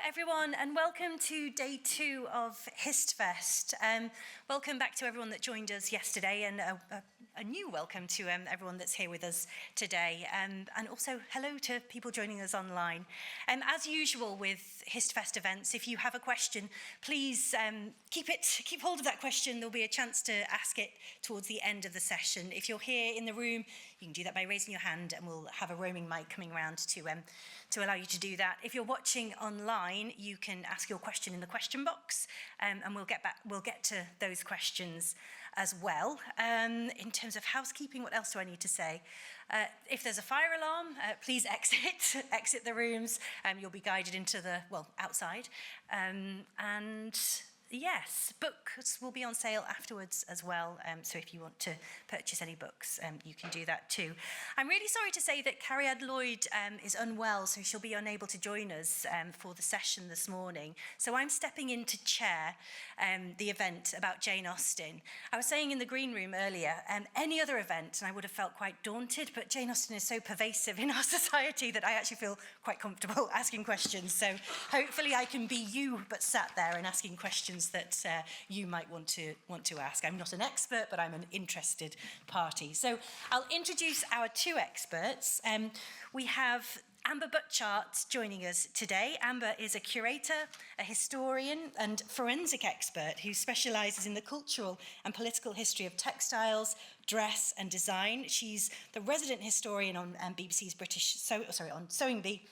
everyone, and welcome to day 2 of HistFest. Welcome back to everyone that joined us yesterday, and a new welcome to everyone that's here with us today, and also hello to people joining us online. As usual with HistFest events, if you have a question, please keep hold of that question. There'll be a chance to ask it towards the end of the session. If you're here in the room, you can do that by raising your hand, and we'll have a roaming mic coming around to allow you to do that. If you're watching online, you can ask your question in the question box, and we'll get to those questions as well. In terms of housekeeping, what else do I need to say? If there's a fire alarm, please exit the rooms. You'll be guided into outside. And yes, books will be on sale afterwards as well, so if you want to purchase any books, you can do that too. I'm really sorry to say that Carrie-Anne Lloyd is unwell, so she'll be unable to join us for the session this morning. So I'm stepping in to chair the event about Jane Austen. I was saying in the green room earlier, any other event, and I would have felt quite daunted, but Jane Austen is so pervasive in our society that I actually feel quite comfortable asking questions. So hopefully I can be you, but sat there and asking questions that you might want to ask. I'm not an expert, but I'm an interested party. So I'll introduce our two experts. We have Amber Butchart joining us today. Amber is a curator, a historian, and forensic expert who specialises in the cultural and political history of textiles, dress, and design. She's the resident historian on BBC's on Sewing Bee,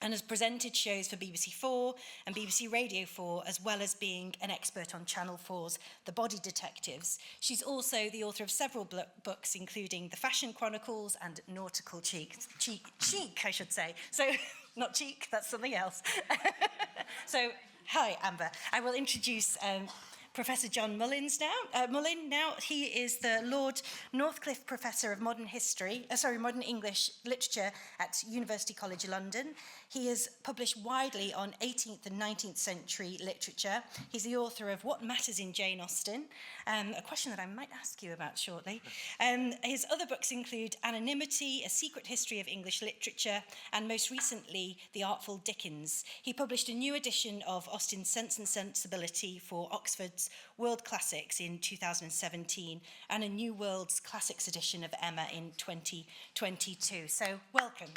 and has presented shows for BBC4 and BBC Radio 4, as well as being an expert on Channel 4's The Body Detectives. She's also the author of several books, including The Fashion Chronicles and Nautical Chic, I should say. So, not cheek, that's something else. So, hi, Amber. I will introduce Professor John Mullan now. He is the Lord Northcliffe Professor of Modern English Literature at University College London. He has published widely on 18th and 19th century literature. He's the author of What Matters in Jane Austen, a question that I might ask you about shortly. His other books include Anonymity, A Secret History of English Literature, and most recently, The Artful Dickens. He published a new edition of Austen's Sense and Sensibility for Oxford's World Classics in 2017, and a New World's Classics edition of Emma in 2022. So, welcome.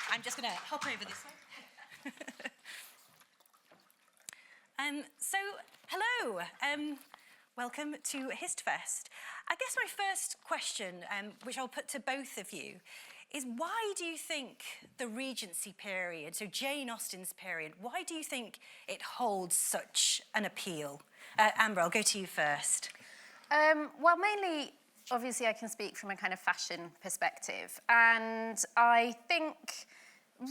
I'm just going to hop over this one. So, hello. Welcome to HistFest. I guess my first question, which I'll put to both of you, is why do you think the Regency period, so Jane Austen's period, why do you think it holds such an appeal? Amber, I'll go to you first. Well, mainly, obviously, I can speak from a kind of fashion perspective. And I think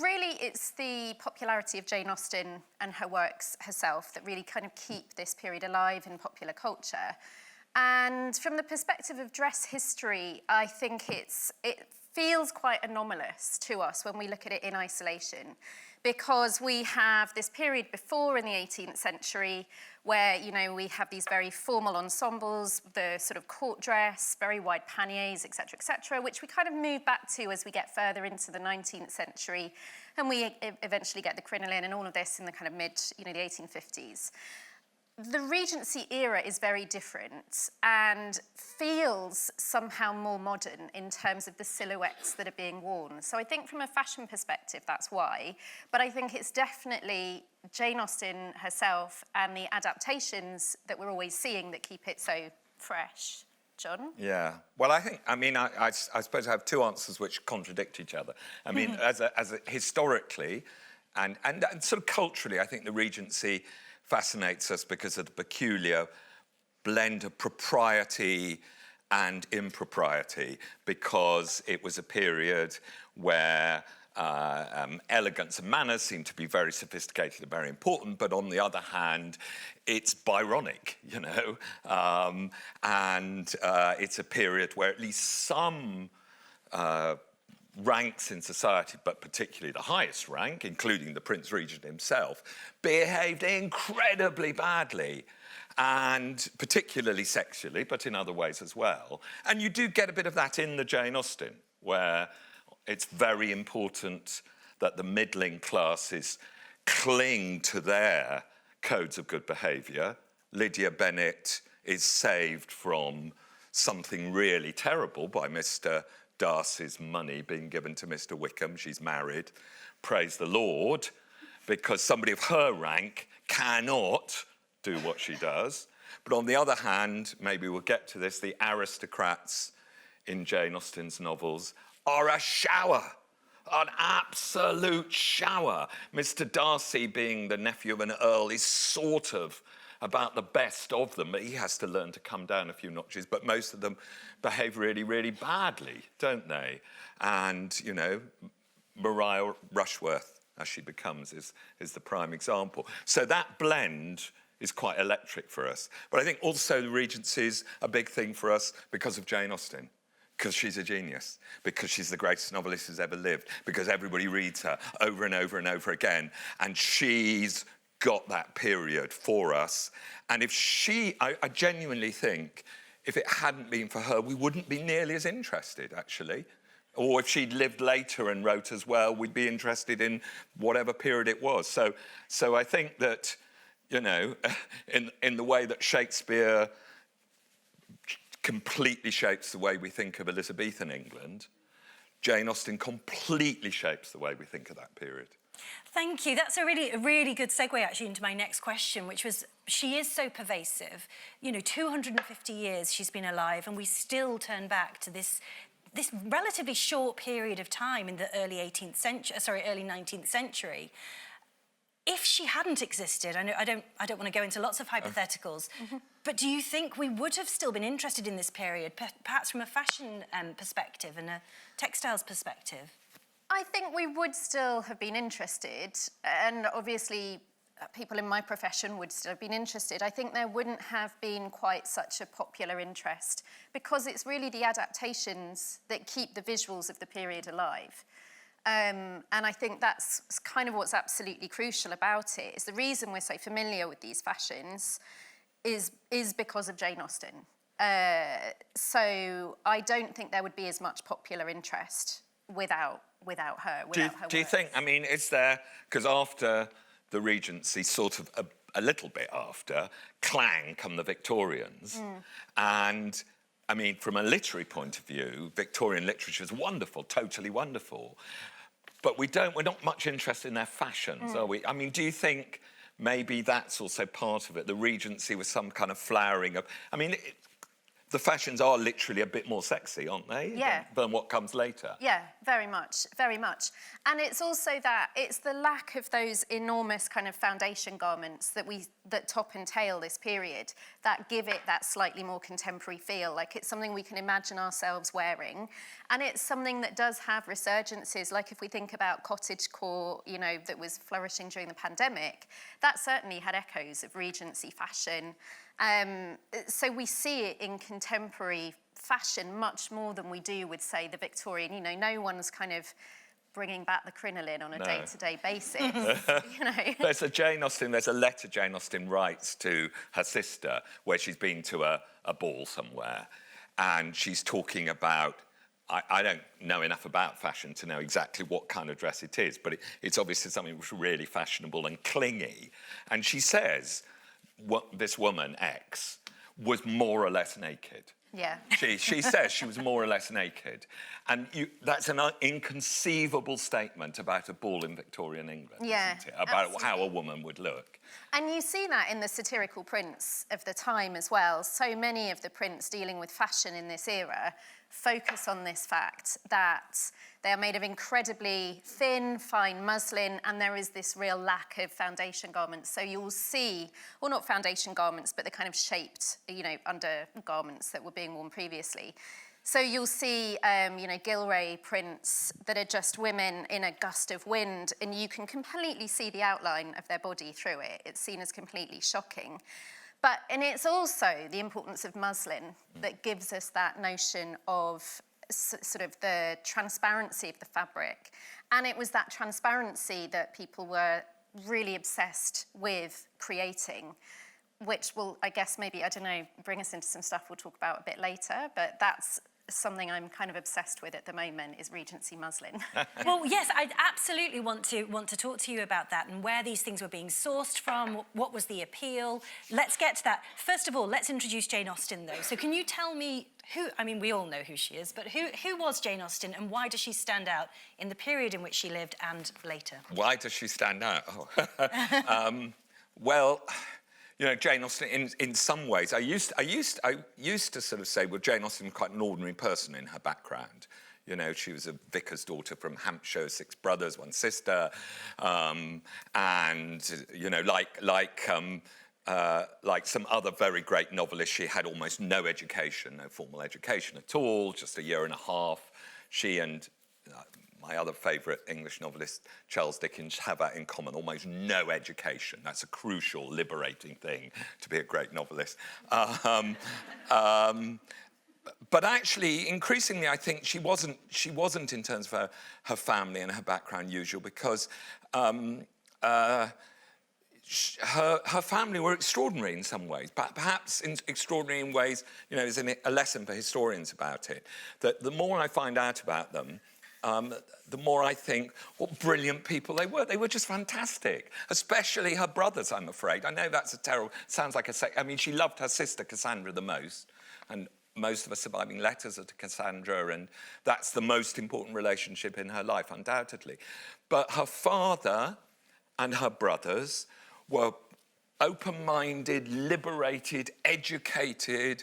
really it's the popularity of Jane Austen and her works herself that really kind of keep this period alive in popular culture. And from the perspective of dress history, I think it feels quite anomalous to us when we look at it in isolation, because we have this period before in the 18th century where, you know, we have these very formal ensembles, the sort of court dress, very wide panniers, etc., which we kind of move back to as we get further into the 19th century, and we eventually get the crinoline and all of this in the kind of the 1850s. The Regency era is very different and feels somehow more modern in terms of the silhouettes that are being worn. So I think from a fashion perspective, that's why. But I think it's definitely Jane Austen herself and the adaptations that we're always seeing that keep it so fresh. John? Yeah. Well, I suppose I have two answers which contradict each other. I mean, as a historically and sort of culturally, I think the Regency fascinates us because of the peculiar blend of propriety and impropriety, because it was a period where elegance and manners seem to be very sophisticated and very important, but on the other hand, it's Byronic, you know, and it's a period where at least some ranks in society, but particularly the highest rank, including the Prince Regent himself, behaved incredibly badly, and particularly sexually, but in other ways as well. And you do get a bit of that in the Jane Austen, where It's very important that the middling classes cling to their codes of good behaviour. Lydia Bennet is saved from something really terrible by Mr. Darcy's money being given to Mr. Wickham. She's married. Praise the Lord, because somebody of her rank cannot do what she does. But on the other hand, maybe we'll get to this, the aristocrats in Jane Austen's novels are a shower, an absolute shower. Mr. Darcy, being the nephew of an earl, is sort of about the best of them, but he has to learn to come down a few notches. But most of them behave really, really badly, don't they? And, you know, Maria Rushworth, as she becomes, is the prime example. So that blend is quite electric for us. But I think also the Regency is a big thing for us because of Jane Austen. Because she's a genius, because she's the greatest novelist who's ever lived, because everybody reads her over and over and over again. And she's got that period for us. And if I genuinely think, if it hadn't been for her, we wouldn't be nearly as interested, actually. Or if she'd lived later and wrote as well, we'd be interested in whatever period it was. So I think that, you know, in the way that Shakespeare completely shapes the way we think of Elizabethan England, Jane Austen completely shapes the way we think of that period. Thank you. That's a really good segue actually into my next question, which was, she is so pervasive. You know, 250 years she's been alive, and we still turn back to this relatively short period of time in the early 19th century. If she hadn't existed, I don't want to go into lots of hypotheticals, but do you think we would have still been interested in this period, perhaps from a fashion perspective and a textiles perspective? I think we would still have been interested, and obviously people in my profession would still have been interested. I think there wouldn't have been quite such a popular interest because it's really the adaptations that keep the visuals of the period alive. And I think that's kind of what's absolutely crucial about it, is the reason we're so familiar with these fashions is because of Jane Austen. So I don't think there would be as much popular interest without her. Do you think, I mean, is there, because after the Regency, sort of a little bit after, clang come the Victorians, and I mean, from a literary point of view, Victorian literature is wonderful, totally wonderful. But we're not much interested in their fashions, are we? I mean, do you think maybe that's also part of it? The Regency was some kind of flowering of... I mean, the fashions are literally a bit more sexy, aren't they? Yeah. Than what comes later. Yeah, very much, very much. And it's also that, it's the lack of those enormous kind of foundation garments that top and tail this period, that give it that slightly more contemporary feel. Like, it's something we can imagine ourselves wearing. And it's something that does have resurgences. Like, if we think about cottagecore, you know, that was flourishing during the pandemic, that certainly had echoes of Regency fashion. So we see it in contemporary fashion much more than we do with, say, the Victorian. You know, no one's kind of bringing back the crinoline on a day-to-day basis, you know. There's a letter Jane Austen writes to her sister where she's been to a ball somewhere, and she's talking about, I don't know enough about fashion to know exactly what kind of dress it is, but it's obviously something which is really fashionable and clingy. And she says, this woman, X, was more or less naked. Yeah. She says she was more or less naked. And that's an inconceivable statement about a ball in Victorian England, isn't it? About absolutely. how a woman would look. And you see that in the satirical prints of the time as well. So many of the prints dealing with fashion in this era focus on this fact that they are made of incredibly thin, fine muslin, and there is this real lack of foundation garments. So you'll see, well, not foundation garments, but the kind of shaped, you know, undergarments that were being worn previously. So you'll see, you know, Gilray prints that are just women in a gust of wind, and you can completely see the outline of their body through it. It's seen as completely shocking. And it's also the importance of muslin that gives us that notion of sort of the transparency of the fabric. And it was that transparency that people were really obsessed with creating, which will, I guess, maybe, I don't know, bring us into some stuff we'll talk about a bit later, but that's something I'm kind of obsessed with at the moment is Regency muslin. Well, yes, I absolutely want to talk to you about that and where these things were being sourced from, what was the appeal. Let's get to that. First of all, let's introduce Jane Austen, though. So can you tell me who, I mean, we all know who she is, but who was Jane Austen and why does she stand out in the period in which she lived and later? Why does she stand out? Oh. Well, you know, Jane Austen, in some ways, I used to sort of say, well, Jane Austen was quite an ordinary person in her background. You know, she was a vicar's daughter from Hampshire, 6 brothers, 1 sister, and, you know, like some other very great novelists, she had almost no education, no formal education at all, just a year and a half. She and my other favourite English novelist, Charles Dickens, have that in common, almost no education. That's a crucial, liberating thing to be a great novelist. But actually, increasingly, I think she wasn't in terms of her family and her background usual, because her family were extraordinary in some ways, but perhaps extraordinary in ways, you know, is a lesson for historians about it. That the more I find out about them, the more I think what brilliant people they were. They were just fantastic, especially her brothers, I'm afraid. I know that's sounds like I mean, she loved her sister Cassandra the most, and most of her surviving letters are to Cassandra, and that's the most important relationship in her life, undoubtedly. But her father and her brothers were open-minded, liberated, educated,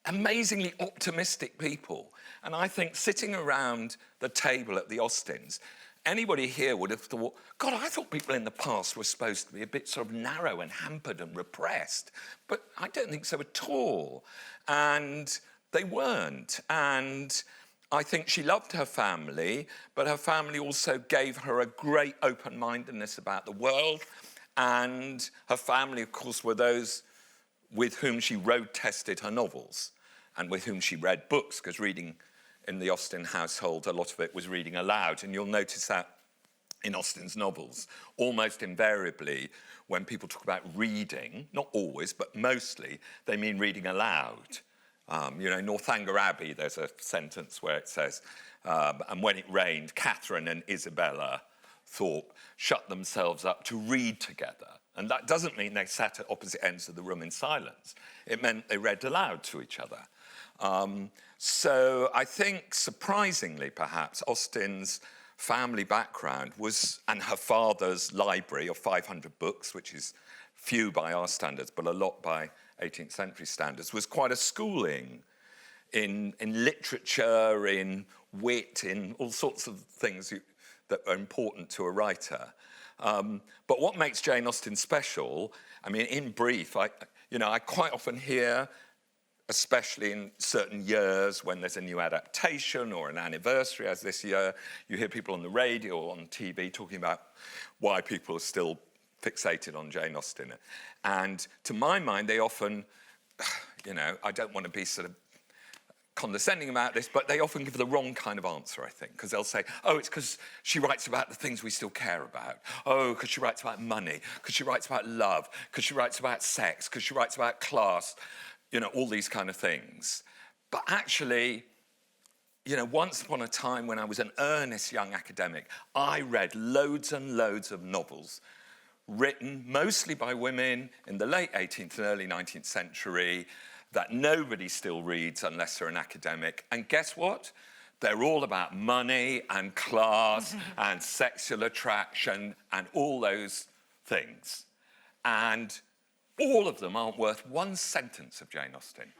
amazingly optimistic people. And I think sitting around the table at the Austens, anybody here would have thought, God, I thought people in the past were supposed to be a bit sort of narrow and hampered and repressed. But I don't think so at all. And they weren't. And I think she loved her family, but her family also gave her a great open-mindedness about the world. And her family, of course, were those with whom she road-tested her novels and with whom she read books, because reading in the Austen household, a lot of it was reading aloud. And you'll notice that in Austen's novels, almost invariably, when people talk about reading, not always, but mostly, they mean reading aloud. You know, Northanger Abbey, there's a sentence where it says, and when it rained, Catherine and Isabella Thorpe shut themselves up to read together. And that doesn't mean they sat at opposite ends of the room in silence. It meant they read aloud to each other. So I think, surprisingly perhaps, Austen's family background was, and her father's library of 500 books, which is few by our standards, but a lot by 18th century standards, was quite a schooling in literature, in wit, in all sorts of things that are important to a writer. But what makes Jane Austen special, I mean, in brief, I quite often hear, especially in certain years when there's a new adaptation or an anniversary, as this year, you hear people on the radio or on TV talking about why people are still fixated on Jane Austen. And to my mind, they often, you know, I don't want to be sort of condescending about this, but they often give the wrong kind of answer, I think, because they'll say, oh, it's because she writes about the things we still care about. Oh, because she writes about money, because she writes about love, because she writes about sex, because she writes about class, you know, all these kind of things. But actually, you know, once upon a time when I was an earnest young academic, I read loads and loads of novels written mostly by women in the late 18th and early 19th century that nobody still reads unless they're an academic. And guess what? They're all about money and class and sexual attraction and all those things. And all of them aren't worth one sentence of Jane Austen.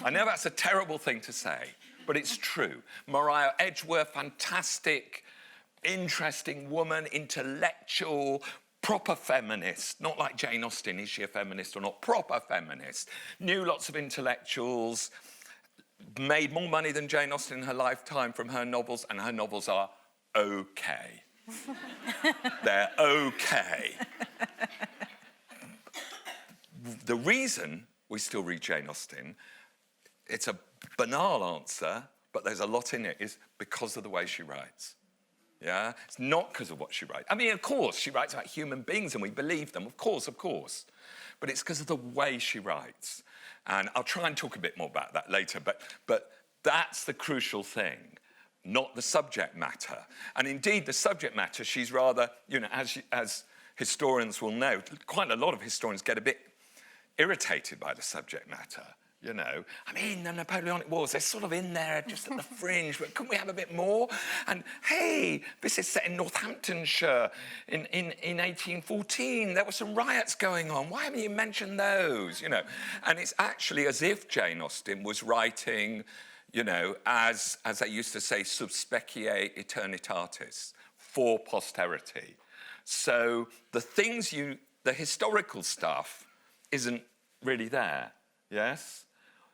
I know that's a terrible thing to say, but it's true. Maria Edgeworth, fantastic, interesting woman, intellectual, proper feminist, not like Jane Austen, is she a feminist or not? Proper feminist, knew lots of intellectuals, made more money than Jane Austen in her lifetime from her novels, and her novels are okay. They're okay. The reason we still read Jane Austen, it's a banal answer, but there's a lot in it, is because of the way she writes. Yeah, it's not because of what she writes. I mean, of course, she writes about human beings and we believe them, of course. But it's because of the way she writes. And I'll try and talk a bit more about that later. But That's the crucial thing, not the subject matter. And indeed, the subject matter, she's rather, as historians will know, quite a lot of historians get a bit irritated by the subject matter. I mean, the Napoleonic Wars, they're sort of in there just at the fringe, but couldn't we have a bit more? And hey, this is set in Northamptonshire in 1814. There were some riots going on. Why haven't you mentioned those? And it's actually as if Jane Austen was writing, as they used to say, sub specie eternitatis, for posterity. So the historical stuff isn't really there, yes?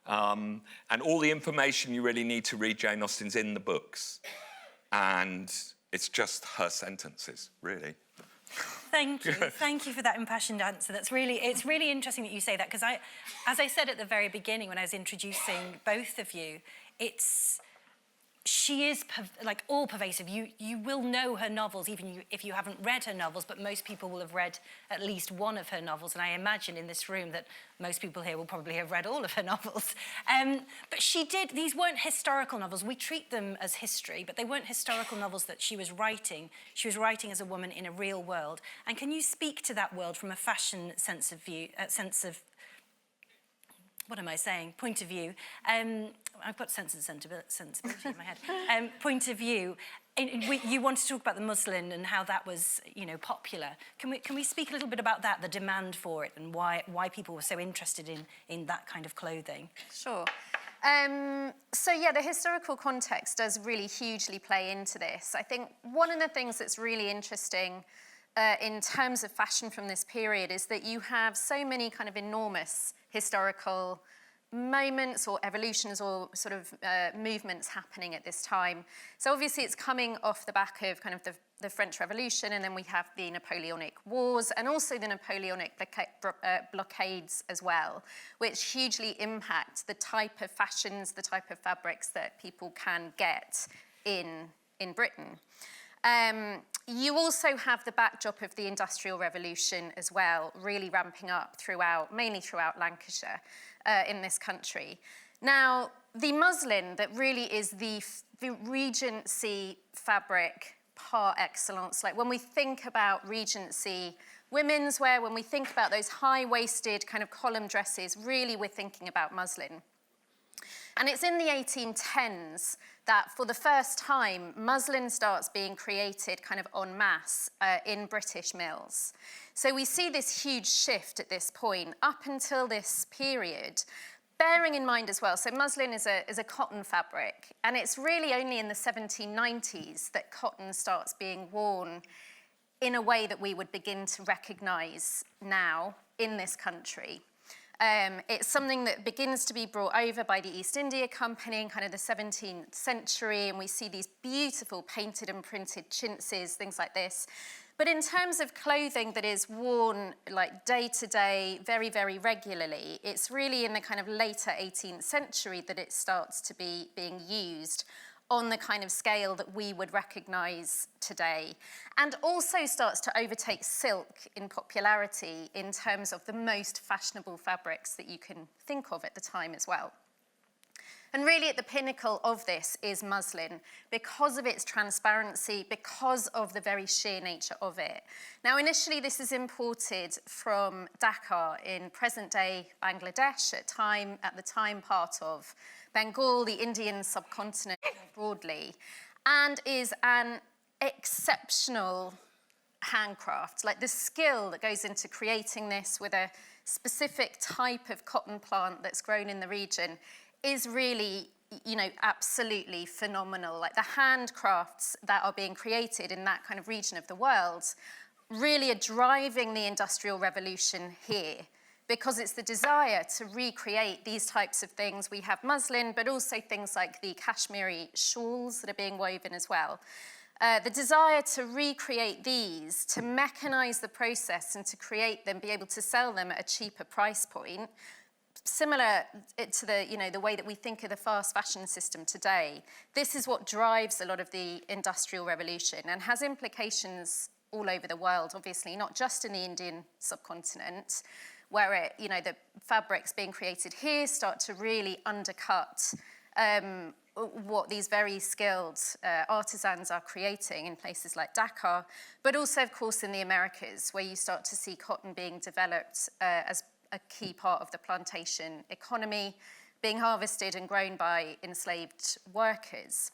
And all the information you really need to read Jane Austen's in the books. And it's just her sentences, really. Thank you. Thank you for that impassioned answer. It's really interesting that you say that, because as I said at the very beginning when I was introducing both of you, she is like all pervasive. You will know her novels, even if you haven't read her novels, but most people will have read at least one of her novels. And I imagine in this room that most people here will probably have read all of her novels. But these weren't historical novels. We treat them as history, but they weren't historical novels that she was writing. She was writing as a woman in a real world. And can you speak to that world from a fashion point of view. I've got sense and sensibility in my head. Point of view. You want to talk about the muslin and how that was, popular. Can we speak a little bit about that, the demand for it, and why people were so interested in that kind of clothing? Sure. The historical context does really hugely play into this. I think one of the things that's really interesting in terms of fashion from this period is that you have so many kind of enormous historical moments or evolutions or sort of movements happening at this time. So obviously it's coming off the back of kind of the French Revolution, and then we have the Napoleonic Wars and also the Napoleonic blockades as well, which hugely impact the type of fashions, the type of fabrics that people can get in Britain. You also have the backdrop of the Industrial Revolution as well, really ramping up mainly throughout Lancashire in this country. Now, the muslin that really is the Regency fabric par excellence, like when we think about Regency women's wear, when we think about those high-waisted kind of column dresses, really we're thinking about muslin. And it's in the 1810s that for the first time, muslin starts being created kind of en masse in British mills. So we see this huge shift at this point. Up until this period, bearing in mind as well, so muslin is a cotton fabric, and it's really only in the 1790s that cotton starts being worn in a way that we would begin to recognise now in this country. It's something that begins to be brought over by the East India Company in kind of the 17th century, and we see these beautiful painted and printed chintzes, things like this. But in terms of clothing that is worn like day to day, very, very regularly, it's really in the kind of later 18th century that it starts to be being used on the kind of scale that we would recognise today, and also starts to overtake silk in popularity in terms of the most fashionable fabrics that you can think of at the time as well. And really at the pinnacle of this is muslin, because of its transparency, because of the very sheer nature of it. Now, initially, this is imported from Dhaka in present-day Bangladesh, at the time part of Bengal, the Indian subcontinent broadly, and is an exceptional handcraft. Like the skill that goes into creating this with a specific type of cotton plant that's grown in the region is really, absolutely phenomenal. Like the handcrafts that are being created in that kind of region of the world really are driving the Industrial Revolution here, because it's the desire to recreate these types of things. We have muslin, but also things like the Kashmiri shawls that are being woven as well. The desire to recreate these, to mechanize the process and to create them, be able to sell them at a cheaper price point, similar to the way that we think of the fast fashion system today. This is what drives a lot of the Industrial Revolution and has implications all over the world, obviously, not just in the Indian subcontinent, where the fabrics being created here start to really undercut what these very skilled artisans are creating in places like Dakar, but also, of course, in the Americas, where you start to see cotton being developed as a key part of the plantation economy, being harvested and grown by enslaved workers.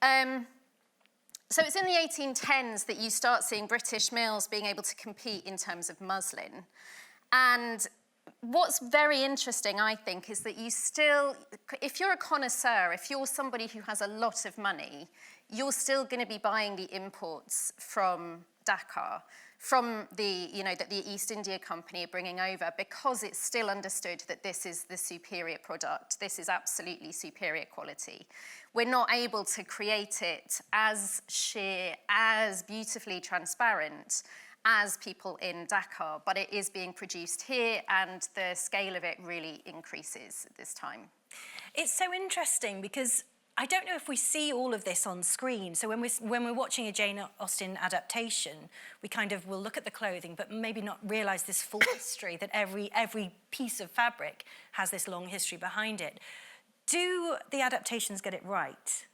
So it's in the 1810s that you start seeing British mills being able to compete in terms of muslin. And what's very interesting, I think, is that you still, if you're a connoisseur, if you're somebody who has a lot of money, you're still going to be buying the imports from Dakar, from the, that the East India Company are bringing over, because it's still understood that this is the superior product. This is absolutely superior quality. We're not able to create it as sheer, as beautifully transparent as people in Dakar, but it is being produced here, and the scale of it really increases at this time. It's so interesting because I don't know if we see all of this on screen. So when we're watching a Jane Austen adaptation, we kind of will look at the clothing, but maybe not realise this full history, that every piece of fabric has this long history behind it. Do the adaptations get it right?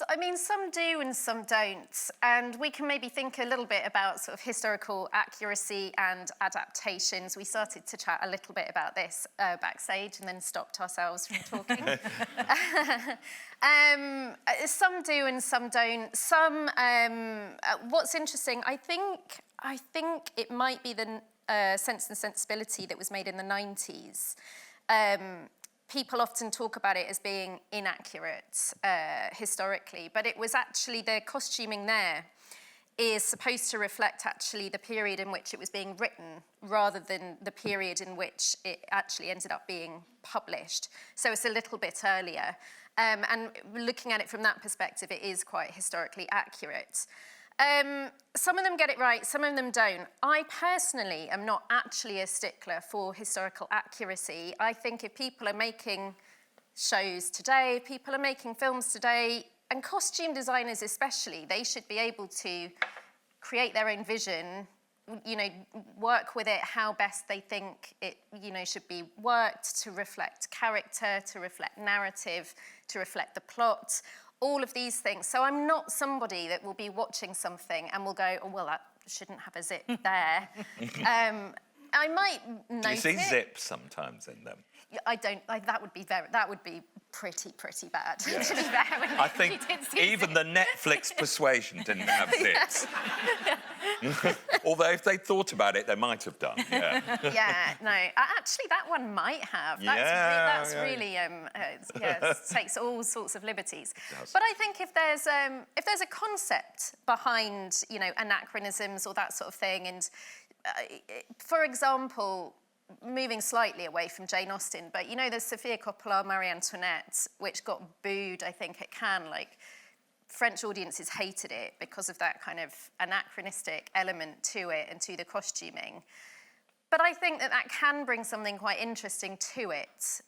I mean, some do and some don't. And we can maybe think a little bit about sort of historical accuracy and adaptations. We started to chat a little bit about this backstage and then stopped ourselves from talking. Some do and some don't. Some, what's interesting, I think it might be the Sense and Sensibility that was made in the 90s. People often talk about it as being inaccurate historically, but it was actually, the costuming there is supposed to reflect actually the period in which it was being written rather than the period in which it actually ended up being published. So it's a little bit earlier. And looking at it from that perspective, it is quite historically accurate. Some of them get it right, some of them don't. I personally am not actually a stickler for historical accuracy. I think if people are making shows today, people are making films today, and costume designers especially, they should be able to create their own vision, work with it how best they think it, should be worked, to reflect character, to reflect narrative, to reflect the plot. All of these things. So I'm not somebody that will be watching something and will go, oh, well, that shouldn't have a zip there. I might notice. Do you see zips sometimes in them? I don't. That would be pretty bad. Yeah. To be fair, I think even the Netflix Persuasion didn't have zips. Although if they thought about it, they might have done. Yeah. Yeah. No. Actually, that one might have. That's really takes all sorts of liberties. But I think if there's a concept behind anachronisms or that sort of thing, and for example, moving slightly away from Jane Austen, but there's Sophia Coppola, Marie Antoinette, which got booed, I think, at Cannes. Like, French audiences hated it because of that kind of anachronistic element to it and to the costuming. But I think that can bring something quite interesting to it,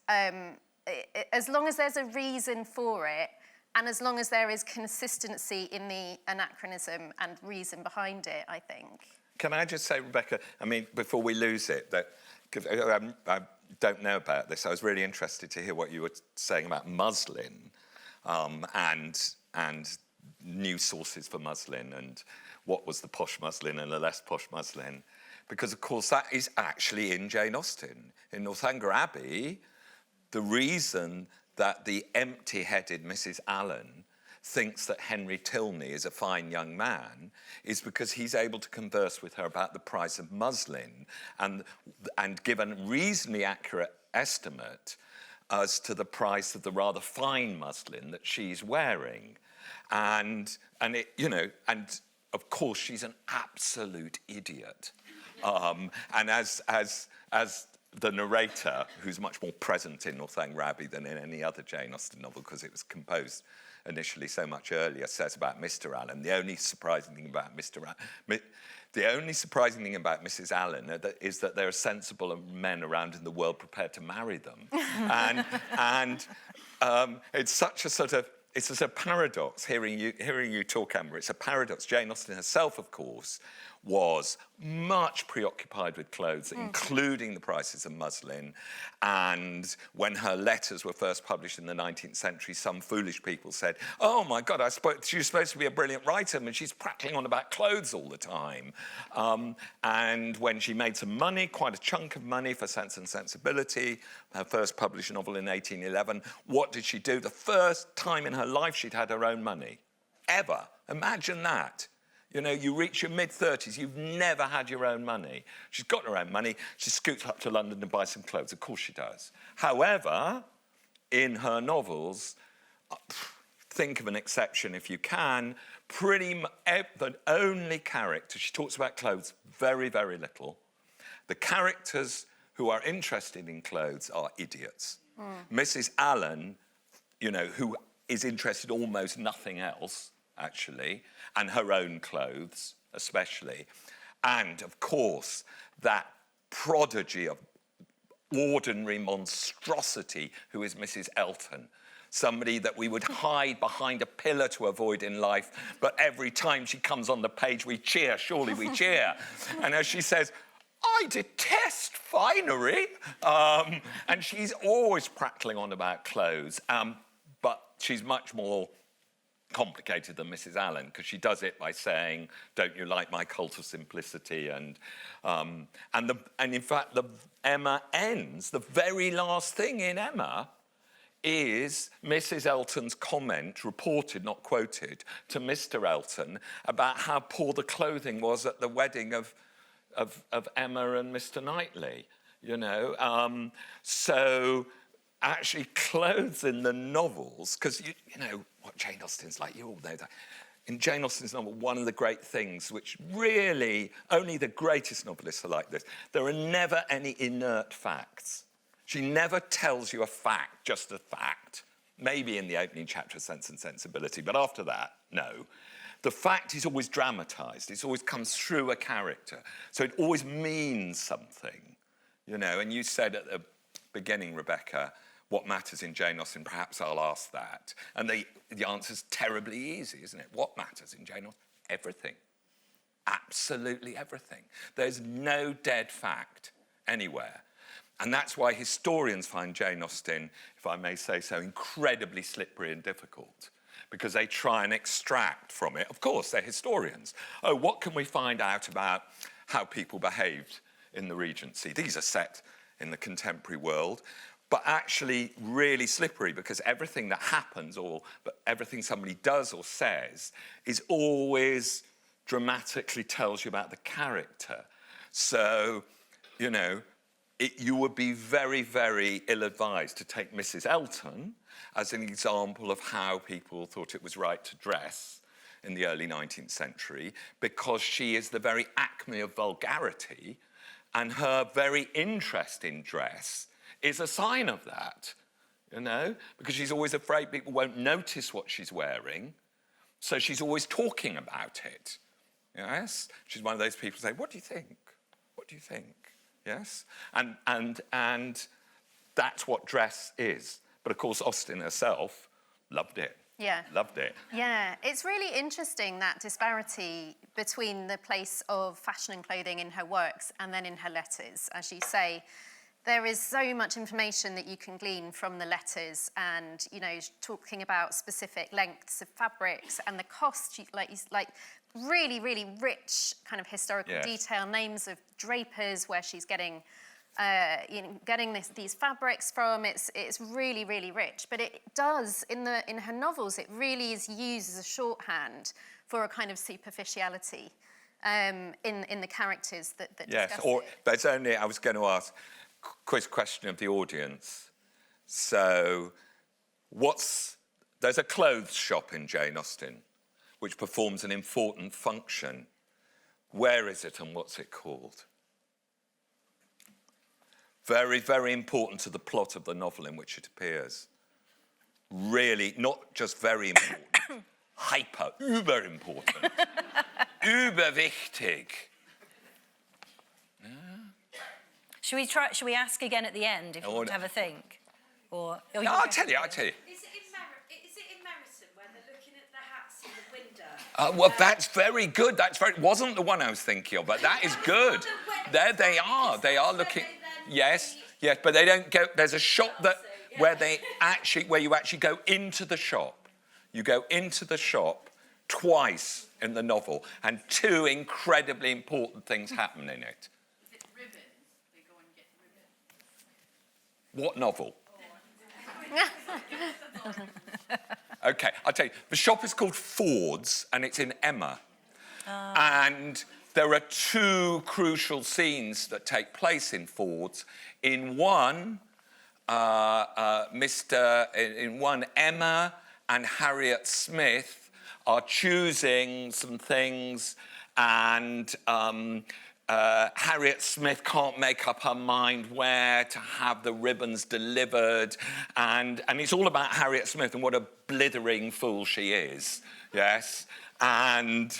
as long as there's a reason for it, and as long as there is consistency in the anachronism and reason behind it, I think. Can I just say, Rebecca, I mean, before we lose it, that I don't know about this. I was really interested to hear what you were saying about muslin and new sources for muslin and what was the posh muslin and the less posh muslin. Because, of course, that is actually in Jane Austen. In Northanger Abbey, the reason that the empty-headed Mrs. Allen thinks that Henry Tilney is a fine young man is because he's able to converse with her about the price of muslin and give a reasonably accurate estimate as to the price of the rather fine muslin that she's wearing. And of course she's an absolute idiot. And as the narrator, who's much more present in Northanger Abbey than in any other Jane Austen novel because it was composed initially so much earlier, says about Mr. Allen, the only surprising thing about Mrs. Allen is that there are sensible men around in the world prepared to marry them. and it's such a sort of, it's a paradox hearing you talk, Amber. It's a paradox. Jane Austen herself, of course, was much preoccupied with clothes, including the prices of muslin. And when her letters were first published in the 19th century, some foolish people said, oh my God, she's supposed to be a brilliant writer, and she's prattling on about clothes all the time. And when she made some money, quite a chunk of money for Sense and Sensibility, her first published novel in 1811, what did she do? The first time in her life she'd had her own money, ever. Imagine that. You know, you reach your mid-30s, you've never had your own money. She's got her own money, she scoots up to London to buy some clothes. Of course she does. However, in her novels, think of an exception if you can, the only character, she talks about clothes very, very little. The characters who are interested in clothes are idiots. Mrs. Allen, you know, who is interested in almost nothing else, actually, and her own clothes, especially. And, of course, that prodigy of ordinary monstrosity who is Mrs. Elton, somebody that we would hide behind a pillar to avoid in life, but every time she comes on the page, we cheer, surely we cheer. And as she says, I detest finery. And she's always prattling on about clothes, but she's much more complicated than Mrs. Allen, because she does it by saying, don't you like my cult of simplicity? And in fact, Emma ends, the very last thing in Emma is Mrs. Elton's comment, reported, not quoted, to Mr. Elton about how poor the clothing was at the wedding of Emma and Mr. Knightley, you know. So actually clothes in the novels, because you know what Jane Austen's like, you all know that. In Jane Austen's novel, one of the great things, which really only the greatest novelists are like this, there are never any inert facts. She never tells you a fact, just a fact. Maybe in the opening chapter of Sense and Sensibility, but after that, no. The fact is always dramatised. It always comes through a character. So it always means something, you know. And you said at the beginning, Rebecca, what matters in Jane Austen? Perhaps I'll ask that. And the answer's terribly easy, isn't it? What matters in Jane Austen? Everything. Absolutely everything. There's no dead fact anywhere. And that's why historians find Jane Austen, if I may say so, incredibly slippery and difficult, because they try and extract from it. Of course, they're historians. Oh, what can we find out about how people behaved in the Regency? These are set in the contemporary world, but actually really slippery, because everything that happens but everything somebody does or says is always dramatically tells you about the character. So, you know, you would be very, very ill-advised to take Mrs. Elton as an example of how people thought it was right to dress in the early 19th century, because she is the very acme of vulgarity, and her very interest in dress is a sign of that, you know, because she's always afraid people won't notice what she's wearing, so she's always talking about it, yes? She's one of those people who say, what do you think? What do you think? Yes? And that's what dress is. But of course, Austen herself loved it. Yeah. Loved it. Yeah, it's really interesting, that disparity between the place of fashion and clothing in her works and then in her letters. As you say, there is so much information that you can glean from the letters, and, you know, talking about specific lengths of fabrics and the cost, like really, really rich kind of historical detail, names of drapers, where she's getting these fabrics from. It's really, really rich. But it does, in her novels, it really is used as a shorthand for a kind of superficiality in the characters that discuss it. There's only, I was going to ask, quiz question of the audience. So, there's a clothes shop in Jane Austen which performs an important function. Where is it and what's it called? Very, very important to the plot of the novel in which it appears. Really, not just very important, uber important, überwichtig. Should we ask again at the end if you want to have a think? Or no, I'll tell you. Is it in Meryton where they're looking at the hats in the window? Well, that's very good. Wasn't the one I was thinking of, but that is good. There they are. They are looking. Yes, but they don't go. There's a shop where you actually go into the shop. You go into the shop twice in the novel, and two incredibly important things happen in it. Is it ribbons? They go and get ribbons. What novel? Okay, I'll tell you. The shop is called Ford's, and it's in Emma. And there are two crucial scenes that take place in Ford's. In one, Emma and Harriet Smith are choosing some things, and Harriet Smith can't make up her mind where to have the ribbons delivered, and it's all about Harriet Smith and what a blithering fool she is, yes? And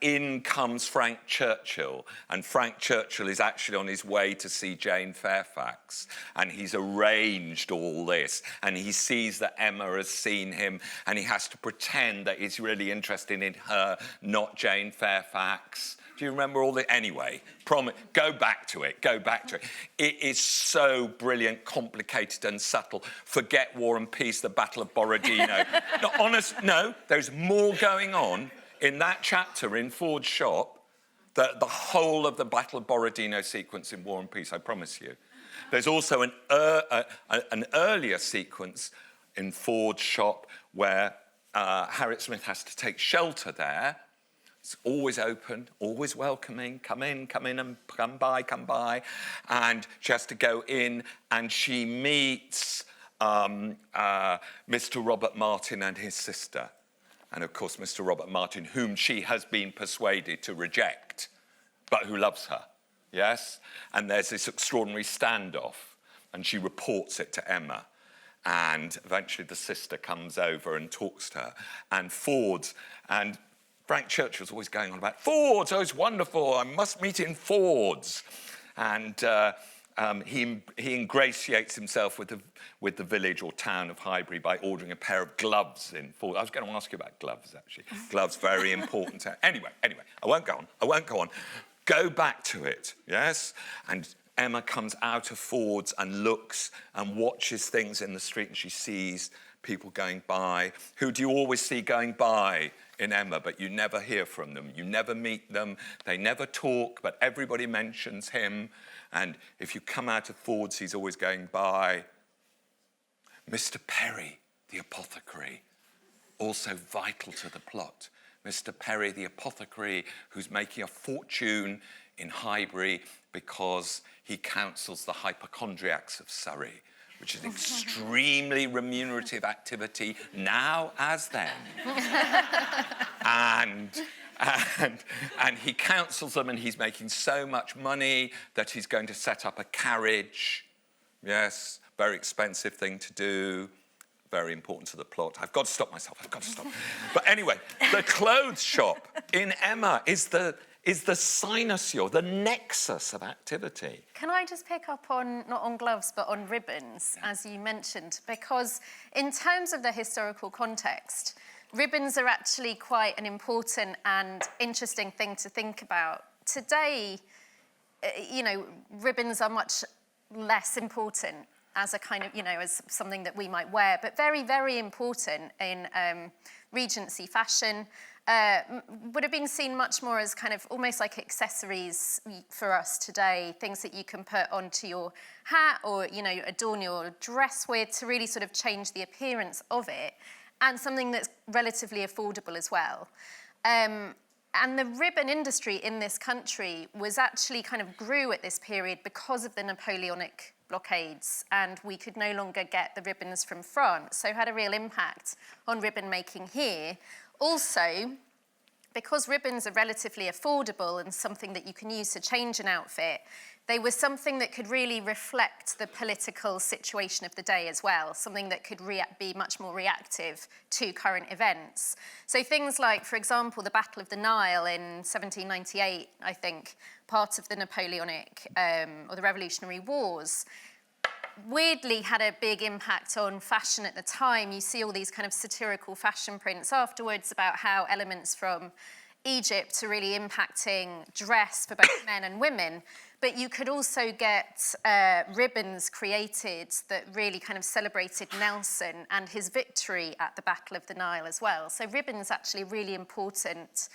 in comes Frank Churchill, and Frank Churchill is actually on his way to see Jane Fairfax, and he's arranged all this, and he sees that Emma has seen him, and he has to pretend that he's really interested in her, not Jane Fairfax. Do you remember all the... Anyway, go back to it. It is so brilliant, complicated and subtle. Forget War and Peace, the Battle of Borodino. No, there's more going on in that chapter in Ford's shop than the whole of the Battle of Borodino sequence in War and Peace, I promise you. There's also an earlier sequence in Ford's shop where Harriet Smith has to take shelter there. It's always open, always welcoming. Come in and come by. And she has to go in, and she meets Mr. Robert Martin and his sister. And of course, Mr. Robert Martin, whom she has been persuaded to reject, but who loves her, yes? And there's this extraordinary standoff, and she reports it to Emma. And eventually the sister comes over and talks to her. And Ford's, and Frank Churchill's always going on about Ford's, oh, it's wonderful, I must meet in Ford's. And he ingratiates himself with the village or town of Highbury by ordering a pair of gloves in Ford. I was going to ask you about gloves, actually. Gloves, very important. Anyway, I won't go on. Go back to it, yes? And Emma comes out of Ford's and looks and watches things in the street, and she sees people going by. Who do you always see going by in Emma, but you never hear from them? You never meet them. They never talk, but everybody mentions him. And if you come out of Ford's, he's always going by. Mr. Perry, the apothecary, also vital to the plot. Mr. Perry, the apothecary, who's making a fortune in Highbury because he counsels the hypochondriacs of Surrey, which is an extremely remunerative activity now as then. And he counsels them, and he's making so much money that he's going to set up a carriage. Yes, very expensive thing to do, very important to the plot. I've got to stop myself, But anyway, the clothes shop in Emma is the cynosure, the nexus of activity. Can I just pick up on, not on gloves, but on ribbons, as you mentioned? Because in terms of the historical context, ribbons are actually quite an important and interesting thing to think about. Today, ribbons are much less important as a kind of, as something that we might wear, but very, very important in Regency fashion. Would have been seen much more as kind of almost like accessories for us today, things that you can put onto your hat or, adorn your dress with to really sort of change the appearance of it, and something that's relatively affordable as well. And the ribbon industry in this country was actually kind of grew at this period because of the Napoleonic blockades, and we could no longer get the ribbons from France, so it had a real impact on ribbon making here. Also, because ribbons are relatively affordable and something that you can use to change an outfit, they were something that could really reflect the political situation of the day as well, something that could be much more reactive to current events. So things like, for example, the Battle of the Nile in 1798, I think, part of the Napoleonic or the Revolutionary Wars, weirdly had a big impact on fashion at the time. You see all these kind of satirical fashion prints afterwards about how elements from Egypt are really impacting dress for both men and women. But you could also get ribbons created that really kind of celebrated Nelson and his victory at the Battle of the Nile as well. So ribbons actually really important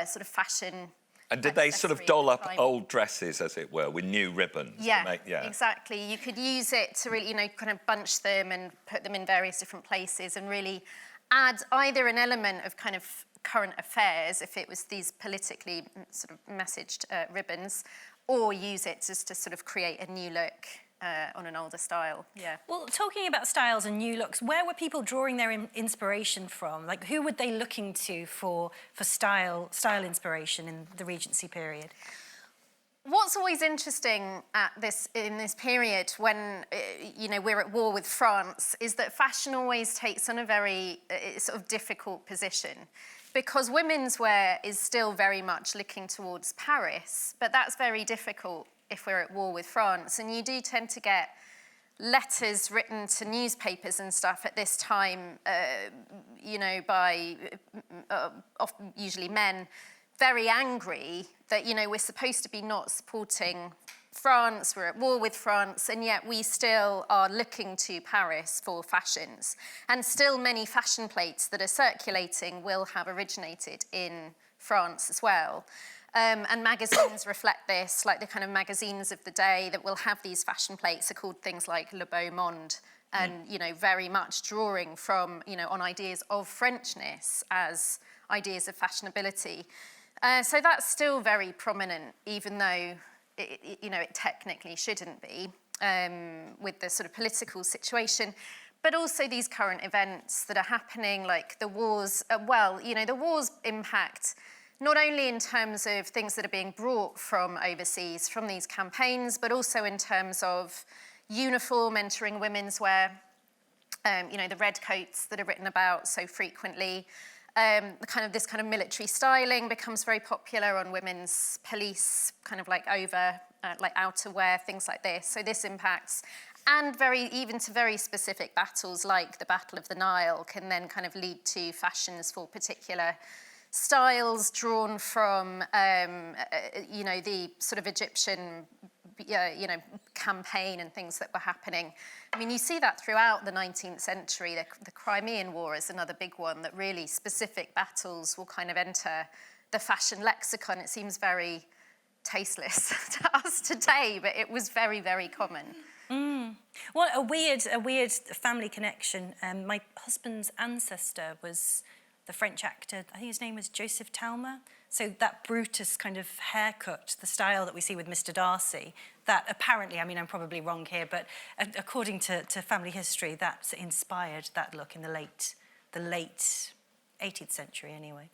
sort of fashion. And did they sort of doll up old dresses, as it were, with new ribbons? Yeah, exactly. You could use it to really, kind of bunch them and put them in various different places and really add either an element of kind of current affairs, if it was these politically sort of messaged ribbons, or use it just to sort of create a new look on an older style. Yeah. Well, talking about styles and new looks, where were people drawing their inspiration from? Like, who were they looking to for style inspiration in the Regency period? What's always interesting in this period when we're at war with France is that fashion always takes on a very sort of difficult position, because women's wear is still very much looking towards Paris, but that's very difficult if we're at war with France. And you do tend to get letters written to newspapers and stuff at this time, by usually men, very angry that, we're supposed to be not supporting France, we're at war with France, and yet we still are looking to Paris for fashions. And still many fashion plates that are circulating will have originated in France as well. And magazines reflect this, like the kind of magazines of the day that will have these fashion plates are called things like Le Beau Monde, and, very much drawing from, on ideas of Frenchness as ideas of fashionability. So that's still very prominent, even though it technically shouldn't be, with the sort of political situation. But also these current events that are happening, like the wars, the wars impact not only in terms of things that are being brought from overseas, from these campaigns, but also in terms of uniform entering women's wear, the red coats that are written about so frequently. This kind of military styling becomes very popular on women's police, kind of like outerwear, things like this. So this impacts, and even to very specific battles like the Battle of the Nile can then kind of lead to fashions for particular styles drawn from, the sort of Egyptian, campaign and things that were happening. I mean, you see that throughout the 19th century. The Crimean War is another big one that really specific battles will kind of enter the fashion lexicon. It seems very tasteless to us today, but it was very, very common. Well, a weird family connection. My husband's ancestor was the French actor, I think his name was Joseph Talma. So that Brutus kind of haircut, the style that we see with Mr. Darcy, that apparently, I mean, I'm probably wrong here, but according to family history, that inspired that look in the late 18th century anyway.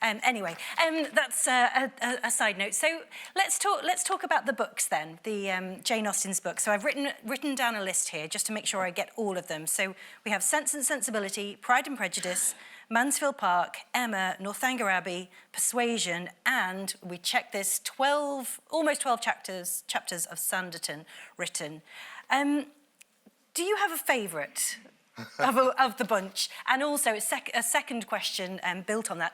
That's a side note. So let's talk about the books then, the Jane Austen's books. So I've written down a list here just to make sure I get all of them. So we have Sense and Sensibility, Pride and Prejudice, Mansfield Park, Emma, Northanger Abbey, Persuasion, and we checked this, almost 12 chapters of Sanditon written. Do you have a favourite of the bunch? And also a second question built on that.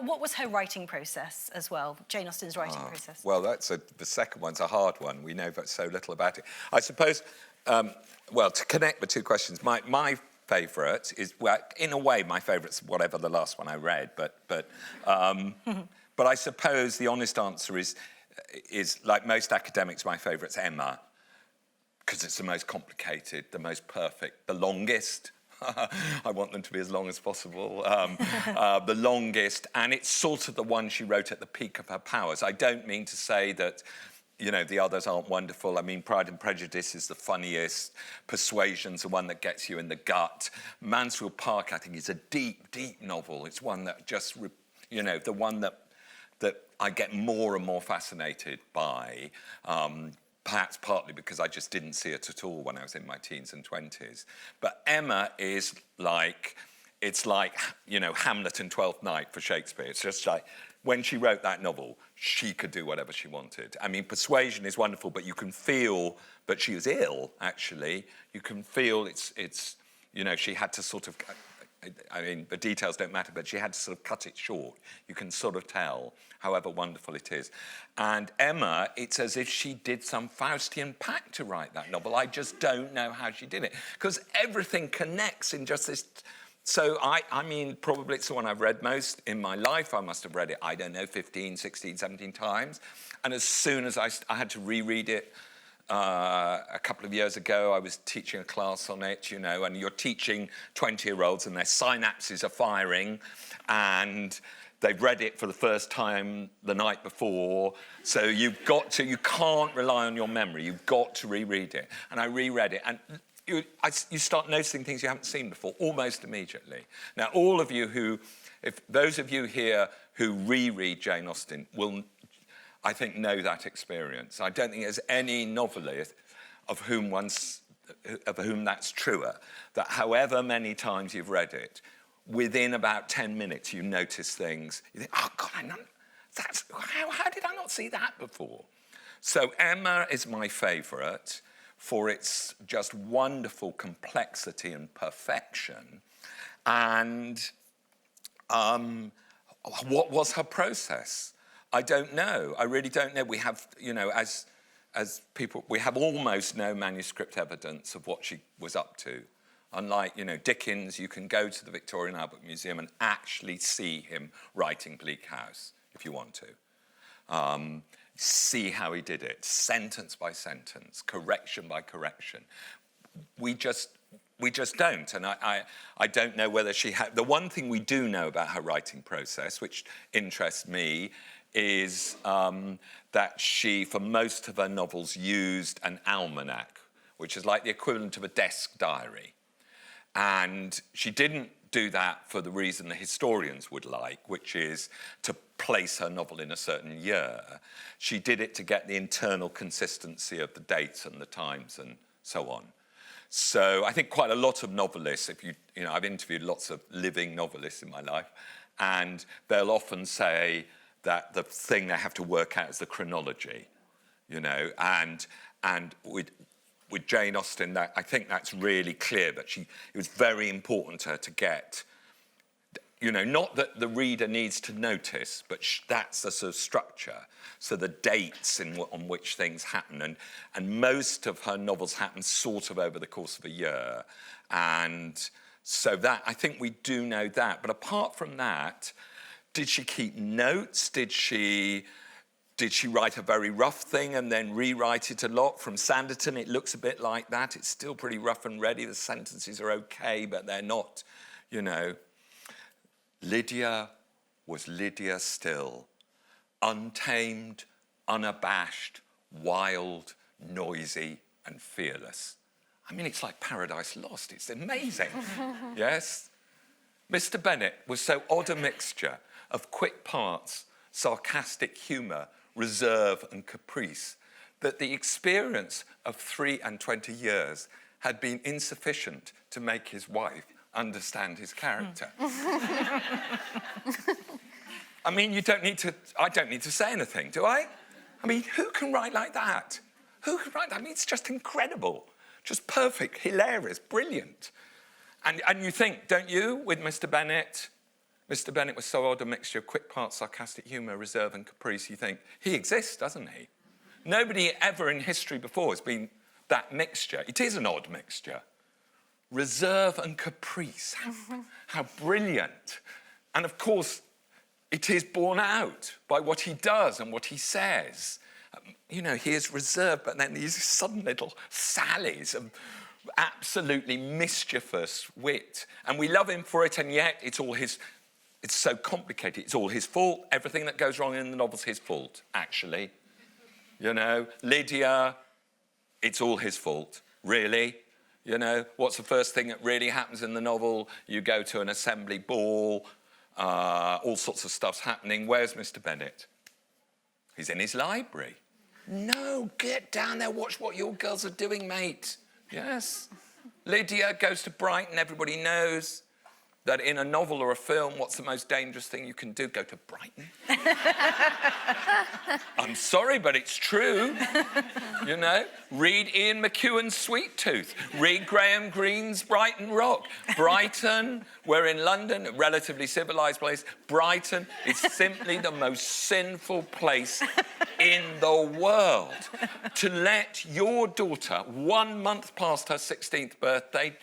What was her writing process as well, Jane Austen's writing process? Well, the second one's a hard one. We know so little about it. I suppose, to connect the two questions, my favourite is, well, in a way, my favourite's whatever the last one I read, but I suppose the honest answer is like most academics, my favourite's Emma, because it's the most complicated, the most perfect, the longest. I want them to be as long as possible. The longest, and it's sort of the one she wrote at the peak of her powers. I don't mean to say that, the others aren't wonderful. I mean, Pride and Prejudice is the funniest. Persuasion's the one that gets you in the gut. Mansfield Park, I think, is a deep, deep novel. It's one that just, the one that I get more and more fascinated by. Perhaps partly because I just didn't see it at all when I was in my teens and 20s. But Emma is like, Hamlet and Twelfth Night for Shakespeare. It's just like when she wrote that novel, she could do whatever she wanted. I mean, persuasion is wonderful, but you can feel, but she was ill, actually. You can feel it's you know, she had to sort of, I mean, the details don't matter, but she had to sort of cut it short. You can sort of tell, however wonderful it is. And Emma, it's as if she did some Faustian pact to write that novel. I just don't know how she did it, because everything connects in just this. So, I mean, probably it's the one I've read most in my life. I must have read it, I don't know, 15, 16, 17 times. And as soon as I had to reread it a couple of years ago, I was teaching a class on it, you know, and you're teaching 20-year-olds and their synapses are firing and they've read it for the first time the night before. So you can't rely on your memory. You've got to reread it. And I reread it. And you start noticing things you haven't seen before almost immediately. Now, all of you if those of you here who reread Jane Austen will, I think, know that experience. I don't think there's any novelist of whom that's truer, that however many times you've read it, within about 10 minutes you notice things. You think, oh God, how did I not see that before? So Emma is my favourite for its just wonderful complexity and perfection. And what was her process? I don't know. I really don't know. We have, you know, as people, we have almost no manuscript evidence of what she was up to. Unlike, you know, Dickens, you can go to the Victorian Albert Museum and actually see him writing Bleak House, if you want to. See how he did it, sentence by sentence, correction by correction. We just don't, and I don't know whether she had. The one thing we do know about her writing process, which interests me, is that she, for most of her novels, used an almanac, which is like the equivalent of a desk diary. And she didn't do that for the reason the historians would like, which is to place her novel in a certain year. She did it to get the internal consistency of the dates and the times and so on. So I think quite a lot of novelists, you know, I've interviewed lots of living novelists in my life, and they'll often say that the thing they have to work out is the chronology, you know, and with Jane Austen, I think that's really clear, but it was very important to her to get, you know, not that the reader needs to notice, but that's the sort of structure. So the dates on which things happen, and most of her novels happen sort of over the course of a year. And so that, I think we do know that. But apart from that, did she keep notes? Did she write a very rough thing and then rewrite it a lot? From Sanditon, it looks a bit like that. It's still pretty rough and ready. The sentences are okay, but they're not, you know. Lydia was Lydia still, untamed, unabashed, wild, noisy, and fearless. I mean, it's like Paradise Lost. It's amazing. Yes? Mr. Bennet was so odd a mixture of quick parts, sarcastic humour, reserve and caprice, that the experience of 23 years had been insufficient to make his wife understand his character. I mean, I don't need to say anything, do I? I mean, who can write like that? Who can write that? I mean, it's just incredible. Just perfect, hilarious, brilliant. And you think, don't you, with Mr. Bennet? Mr. Bennet was so odd a mixture of quick parts, sarcastic humour, reserve and caprice. You think, he exists, doesn't he? Nobody ever in history before has been that mixture. It is an odd mixture. Reserve and caprice. How brilliant. And of course, it is borne out by what he does and what he says. You know, he is reserved, but then these sudden little sallies of absolutely mischievous wit. And we love him for it, and yet it's so complicated. It's all his fault. Everything that goes wrong in the novel's his fault, actually. You know, Lydia, it's all his fault. Really? You know, what's the first thing that really happens in the novel? You go to an assembly ball, all sorts of stuff's happening. Where's Mr. Bennet? He's in his library. No, get down there, watch what your girls are doing, mate. Yes. Lydia goes to Brighton, everybody knows. that in a novel or a film, what's the most dangerous thing you can do? Go to Brighton. I'm sorry, but it's true. You know, read Ian McEwan's Sweet Tooth. Read Graham Greene's Brighton Rock. Brighton, we're in London, a relatively civilised place. Brighton is simply the most sinful place in the world. To let your daughter, 1 month past her 16th birthday,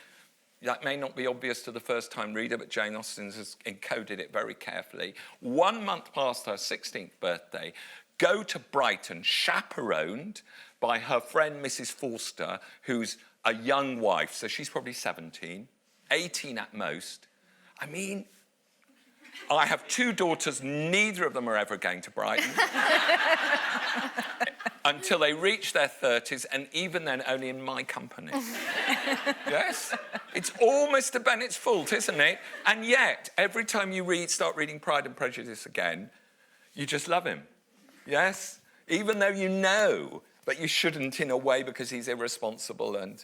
that may not be obvious to the first-time reader, but Jane Austen has encoded it very carefully. 1 month past her 16th birthday, go to Brighton, chaperoned by her friend Mrs. Forster, who's a young wife, so she's probably 17, 18 at most. I mean, I have 2 daughters, neither of them are ever going to Brighton. Until they reach their 30s, and even then only in my company. Yes? It's all Mr. Bennet's fault, isn't it? And yet, every time you start reading Pride and Prejudice again, you just love him. Yes? Even though you know, but you shouldn't in a way because he's irresponsible and...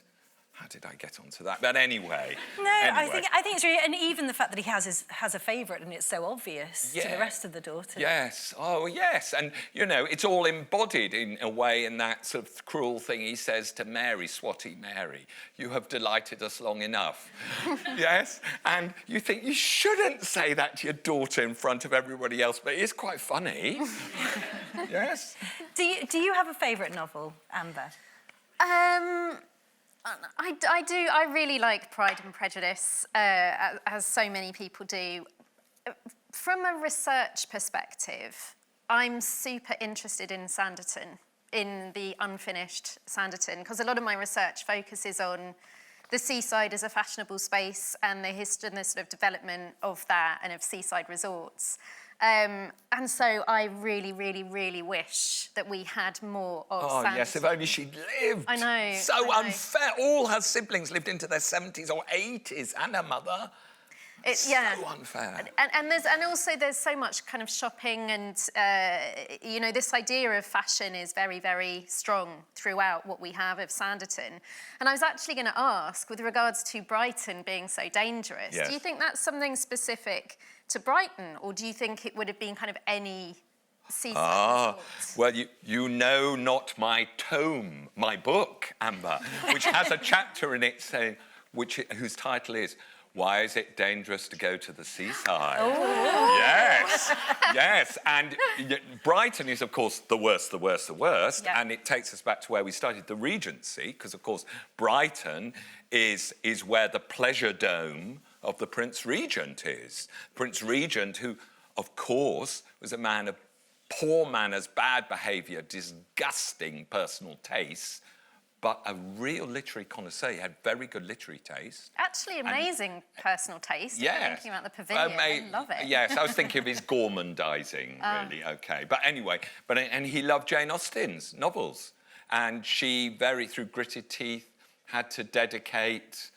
How did I get onto that? But anyway. No, I think it's really... And even the fact that he has a favourite and it's so obvious to the rest of the daughters. Yes. Oh, yes. And, you know, it's all embodied in a way in that sort of cruel thing he says to Mary, Swatty Mary, you have delighted us long enough. Yes? And you think you shouldn't say that to your daughter in front of everybody else, but it is quite funny. Yes? Do you have a favourite novel, Amber? I do. I really like Pride and Prejudice, as so many people do. From a research perspective, I'm super interested in Sanditon, in the unfinished Sanditon, because a lot of my research focuses on the seaside as a fashionable space and the history and the sort of development of that and of seaside resorts. And so I really, really, really wish that we had more of Sanditon. Oh, yes, if only she'd lived. I know. So unfair. All her siblings lived into their 70s or 80s, and her mother. It's so unfair. And also there's so much kind of shopping and, you know, this idea of fashion is very, very strong throughout what we have of Sanditon. And I was actually going to ask, with regards to Brighton being so dangerous, do you think that's something specific to Brighton, or do you think it would have been kind of any seaside resort? Well, you know not my tome, my book, Amber, which has a chapter in it saying, whose title is, Why is it dangerous to go to the seaside? Oh. Yes, yes. And Brighton is, of course, the worst, Yep. and it takes us back to where we started, the Regency, because, of course, Brighton is where the pleasure dome of the Prince Regent is. Prince Regent, who, of course, was a man of poor manners, bad behaviour, disgusting personal tastes, but a real literary connoisseur. He had very good literary taste. Actually, amazing personal taste. Yes. Thinking about the pavilion, I love it. Yes, I was thinking of his gormandising, really, OK. But anyway, and he loved Jane Austen's novels. And she, through gritted teeth, had to dedicate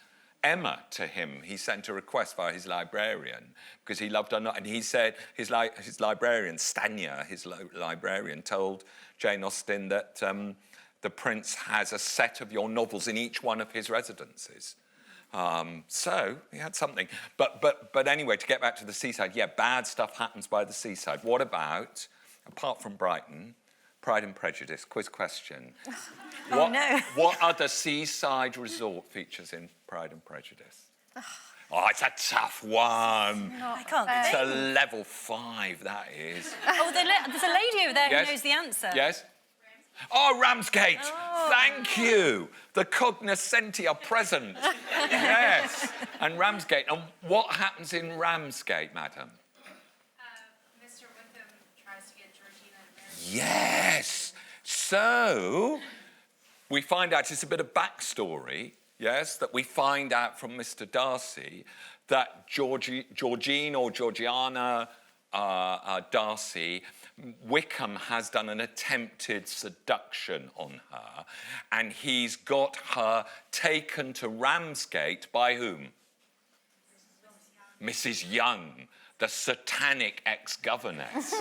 Emma to him. He sent a request via his librarian because he loved her. And he said his librarian, Stanya, his librarian, told Jane Austen that the prince has a set of your novels in each one of his residences. So he had something. But anyway, to get back to the seaside, bad stuff happens by the seaside. What about, apart from Brighton, Pride and Prejudice, quiz question. What other seaside resort features in Pride and Prejudice? Oh, it's a tough one. I can't It's think. a level 5, that is. Oh, there's a lady over there who knows the answer. Yes? Oh, Ramsgate. Oh. Thank you. The cognoscenti are present. Yes. And Ramsgate. And what happens in Ramsgate, madam? Mr. Wickham tries to get Georgina to marry. Yes. So we find out, it's a bit of backstory, yes, that we find out from Mr. Darcy that Georgine or Georgiana Darcy, Wickham has done an attempted seduction on her, and he's got her taken to Ramsgate by whom? Mrs. Young, the satanic ex-governess,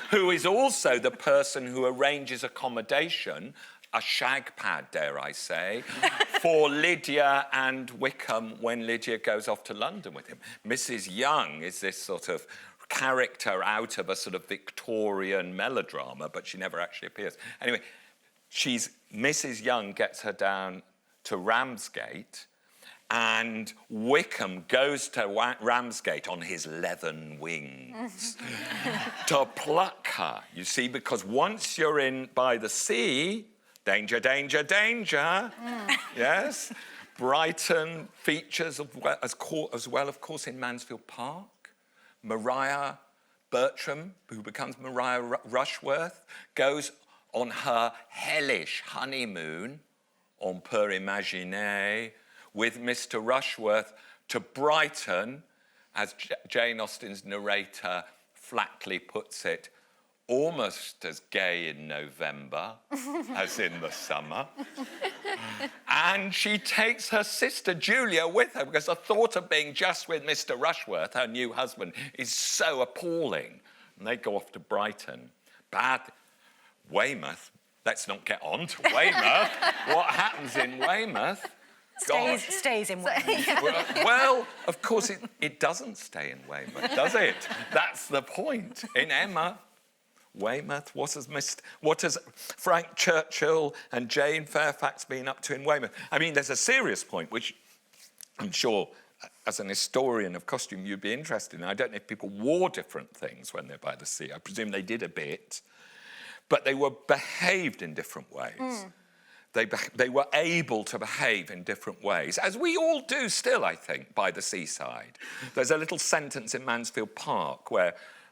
who is also the person who arranges accommodation a shag pad, dare I say, for Lydia and Wickham when Lydia goes off to London with him. Mrs. Young is this sort of character out of a sort of Victorian melodrama, but she never actually appears. Anyway, Mrs. Young gets her down to Ramsgate, and Wickham goes to Ramsgate on his leathern wings to pluck her, you see, because once you're in by the sea, danger, danger, danger, yes. Brighton features as well, of course, in Mansfield Park. Maria Bertram, who becomes Maria Rushworth, goes on her hellish honeymoon, on peut imaginer, with Mr. Rushworth to Brighton, as Jane Austen's narrator flatly puts it, almost as gay in November as in the summer. And she takes her sister Julia with her because the thought of being just with Mr. Rushworth, her new husband, is so appalling. And they go off to Brighton. Bad Weymouth. Let's not get on to Weymouth. What happens in Weymouth? Stays in Weymouth. Well, of course, it doesn't stay in Weymouth, does it? That's the point. In Emma, Weymouth, what has Frank Churchill and Jane Fairfax been up to in Weymouth? I mean, there's a serious point, which I'm sure, as an historian of costume, you'd be interested in. I don't know if people wore different things when they're by the sea. I presume they did a bit. But they were behaved in different ways. They were able to behave in different ways, as we all do still, I think, by the seaside. There's a little sentence in Mansfield Park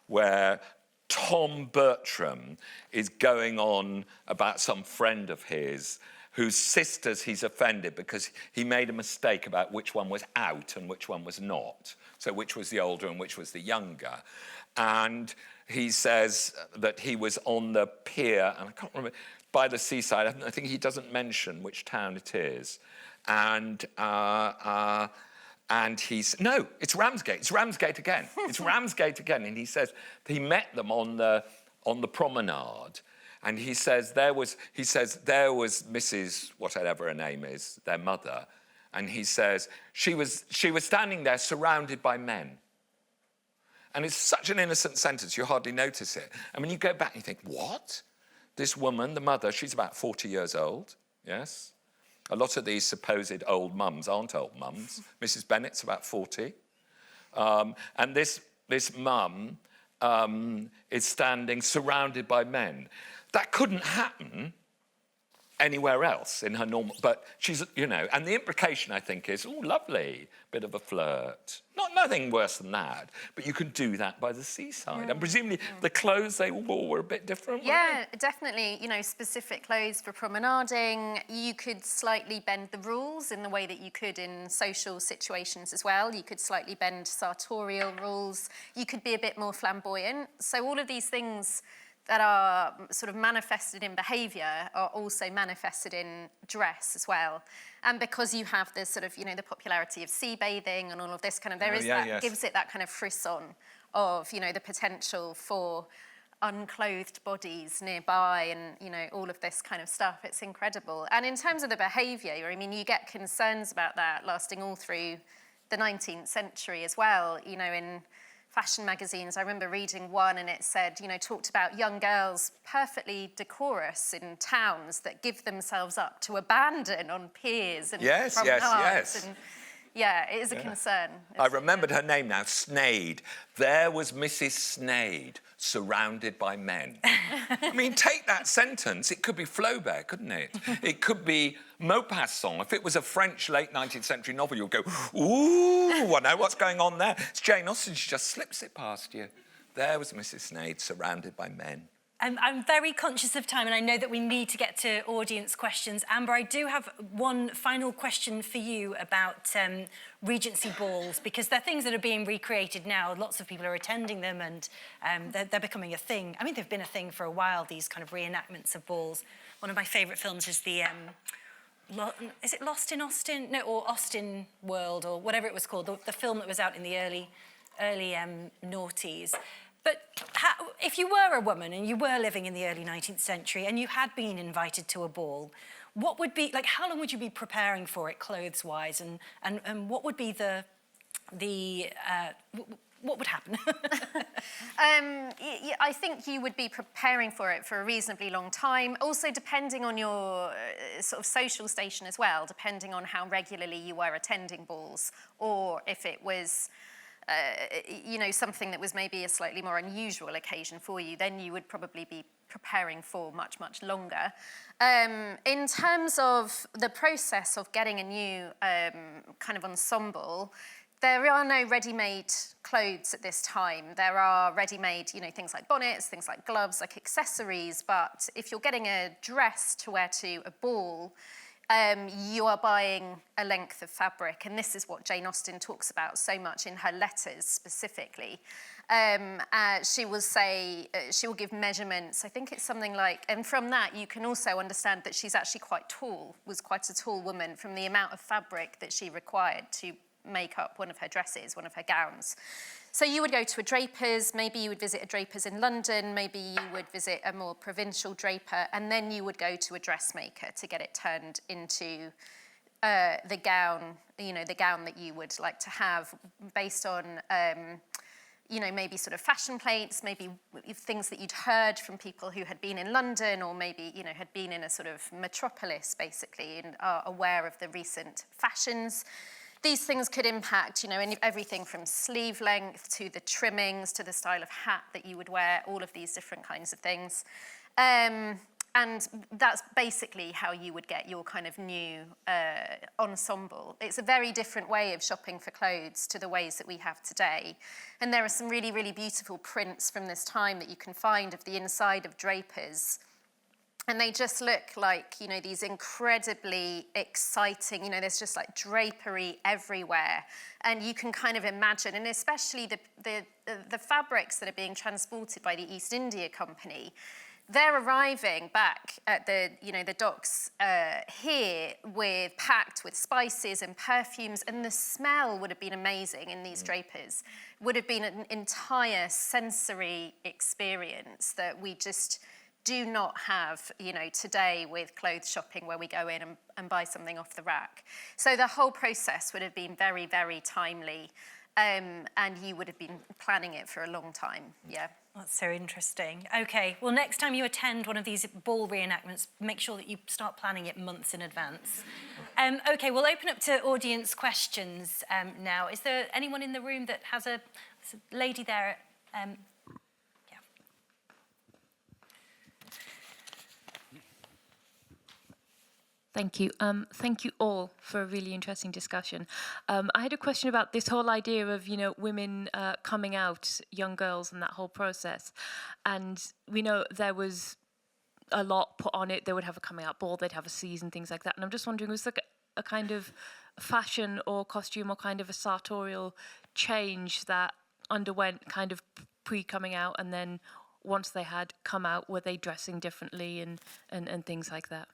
where Tom Bertram is going on about some friend of his whose sisters he's offended because he made a mistake about which one was out and which one was not. So which was the older and which was the younger. And he says that he was on the pier, and I can't remember, by the seaside. I think he doesn't mention which town it is. And he's, no, it's Ramsgate. It's Ramsgate again. It's Ramsgate again. And he says he met them on the promenade. And he says there was Mrs. whatever her name is, their mother. And he says she was standing there surrounded by men. And it's such an innocent sentence, you hardly notice it. And when you go back, you think, what? This woman, the mother, she's about 40 years old, yes? A lot of these supposed old mums aren't old mums. Mrs. Bennet's about 40. And this mum is standing surrounded by men. That couldn't happen anywhere else in her normal... But she's, you know... And the implication, I think, is, oh, lovely, bit of a flirt. Nothing worse than that. But you can do that by the seaside. And presumably the clothes they wore were a bit different, Yeah, definitely. You know, specific clothes for promenading. You could slightly bend the rules in the way that you could in social situations as well. You could slightly bend sartorial rules. You could be a bit more flamboyant. So all of these things that are sort of manifested in behaviour are also manifested in dress as well. And because you have this sort of, you know, the popularity of sea bathing and all of this kind of, gives it that kind of frisson of, you know, the potential for unclothed bodies nearby and, you know, all of this kind of stuff. It's incredible. And in terms of the behaviour, I mean, you get concerns about that lasting all through the 19th century as well, you know, in fashion magazines. I remember reading one and it said, you know, talked about young girls perfectly decorous in towns that give themselves up to abandon on piers and promenades. And yeah, it is a concern. I remembered her name now, Sneyd. There was Mrs. Sneyd, surrounded by men. I mean, take that sentence. It could be Flaubert, couldn't it? It could be Maupassant. If it was a French late 19th century novel, you'd go, ooh, I know what's going on there. It's Jane Austen, she just slips it past you. There was Mrs. Sneyd, surrounded by men. I'm very conscious of time and I know that we need to get to audience questions. Amber, I do have one final question for you about Regency balls, because they're things that are being recreated now. Lots of people are attending them and they're becoming a thing. I mean, they've been a thing for a while, these kind of reenactments of balls. One of my favourite films is the... is it Lost in Austin? No, or Austin World, or whatever it was called, the film that was out in the early noughties. But if you were a woman and you were living in the early 19th century and you had been invited to a ball, what would be, like, how long would you be preparing for it clothes-wise, and what would be what would happen? I think you would be preparing for it for a reasonably long time. Also, depending on your sort of social station as well, depending on how regularly you were attending balls, or if it was, something that was maybe a slightly more unusual occasion for you, then you would probably be preparing for much, much longer. In terms of the process of getting a new kind of ensemble, there are no ready-made clothes at this time. There are ready-made, things like bonnets, things like gloves, like accessories. But if you're getting a dress to wear to a ball, you are buying a length of fabric. And this is what Jane Austen talks about so much in her letters specifically. She will say, she will give measurements. I think it's something like, and from that you can also understand that she's actually quite tall, was quite a tall woman, from the amount of fabric that she required to make up one of her dresses, one of her gowns. So you would go to a draper's, maybe you would visit a draper's in London, maybe you would visit a more provincial draper, and then you would go to a dressmaker to get it turned into the gown, the gown that you would like to have, based on, maybe sort of fashion plates, maybe things that you'd heard from people who had been in London, or maybe, had been in a sort of metropolis, basically, and are aware of the recent fashions. These things could impact, everything from sleeve length to the trimmings to the style of hat that you would wear, all of these different kinds of things. And that's basically how you would get your kind of new ensemble. It's a very different way of shopping for clothes to the ways that we have today. And there are some really, really beautiful prints from this time that you can find of the inside of drapers. And they just look like, these incredibly exciting, there's just like drapery everywhere. And you can kind of imagine, and especially the fabrics that are being transported by the East India Company, they're arriving back at the docks here packed with spices and perfumes, and the smell would have been amazing in these drapers. Would have been an entire sensory experience that we just do not have, today with clothes shopping, where we go in and buy something off the rack. So the whole process would have been very, very timely, and you would have been planning it for a long time, yeah. That's so interesting. Okay, well, next time you attend one of these ball reenactments, make sure that you start planning it months in advance. Okay, we'll open up to audience questions now. Is there anyone in the room that has a lady there? Thank you. Thank you all for a really interesting discussion. I had a question about this whole idea of, women coming out, young girls, and that whole process. And we know there was a lot put on it. They would have a coming out ball, they'd have a season, things like that. And I'm just wondering, was there a kind of fashion or costume or kind of a sartorial change that underwent kind of pre-coming out, and then once they had come out, were they dressing differently and things like that?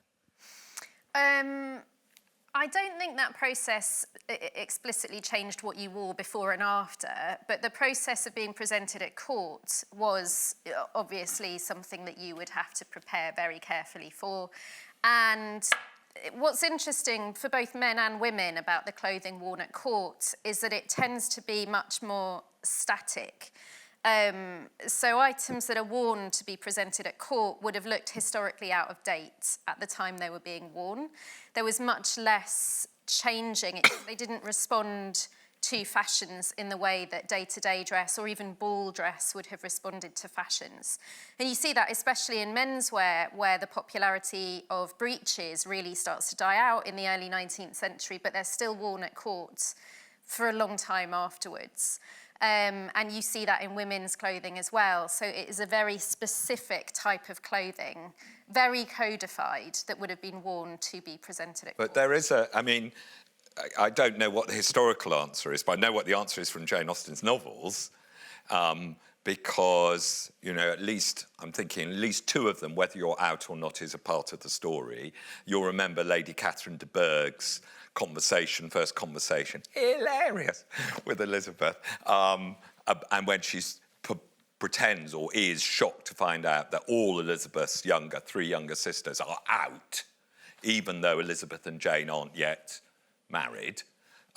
I don't think that process explicitly changed what you wore before and after, but the process of being presented at court was obviously something that you would have to prepare very carefully for. And what's interesting for both men and women about the clothing worn at court is that it tends to be much more static. So items that are worn to be presented at court would have looked historically out of date at the time they were being worn. There was much less changing. They didn't respond to fashions in the way that day-to-day dress or even ball dress would have responded to fashions. And you see that especially in menswear, where the popularity of breeches really starts to die out in the early 19th century, but they're still worn at court for a long time afterwards. And you see that in women's clothing as well. So it is a very specific type of clothing, very codified, that would have been worn to be presented at court. But there is I don't know what the historical answer is, but I know what the answer is from Jane Austen's novels, because, at least two of them, whether you're out or not, is a part of the story. You'll remember Lady Catherine de Bourgh's first conversation, hilarious, with Elizabeth. And when she's pretends or is shocked to find out that all Elizabeth's three younger sisters are out, even though Elizabeth and Jane aren't yet married.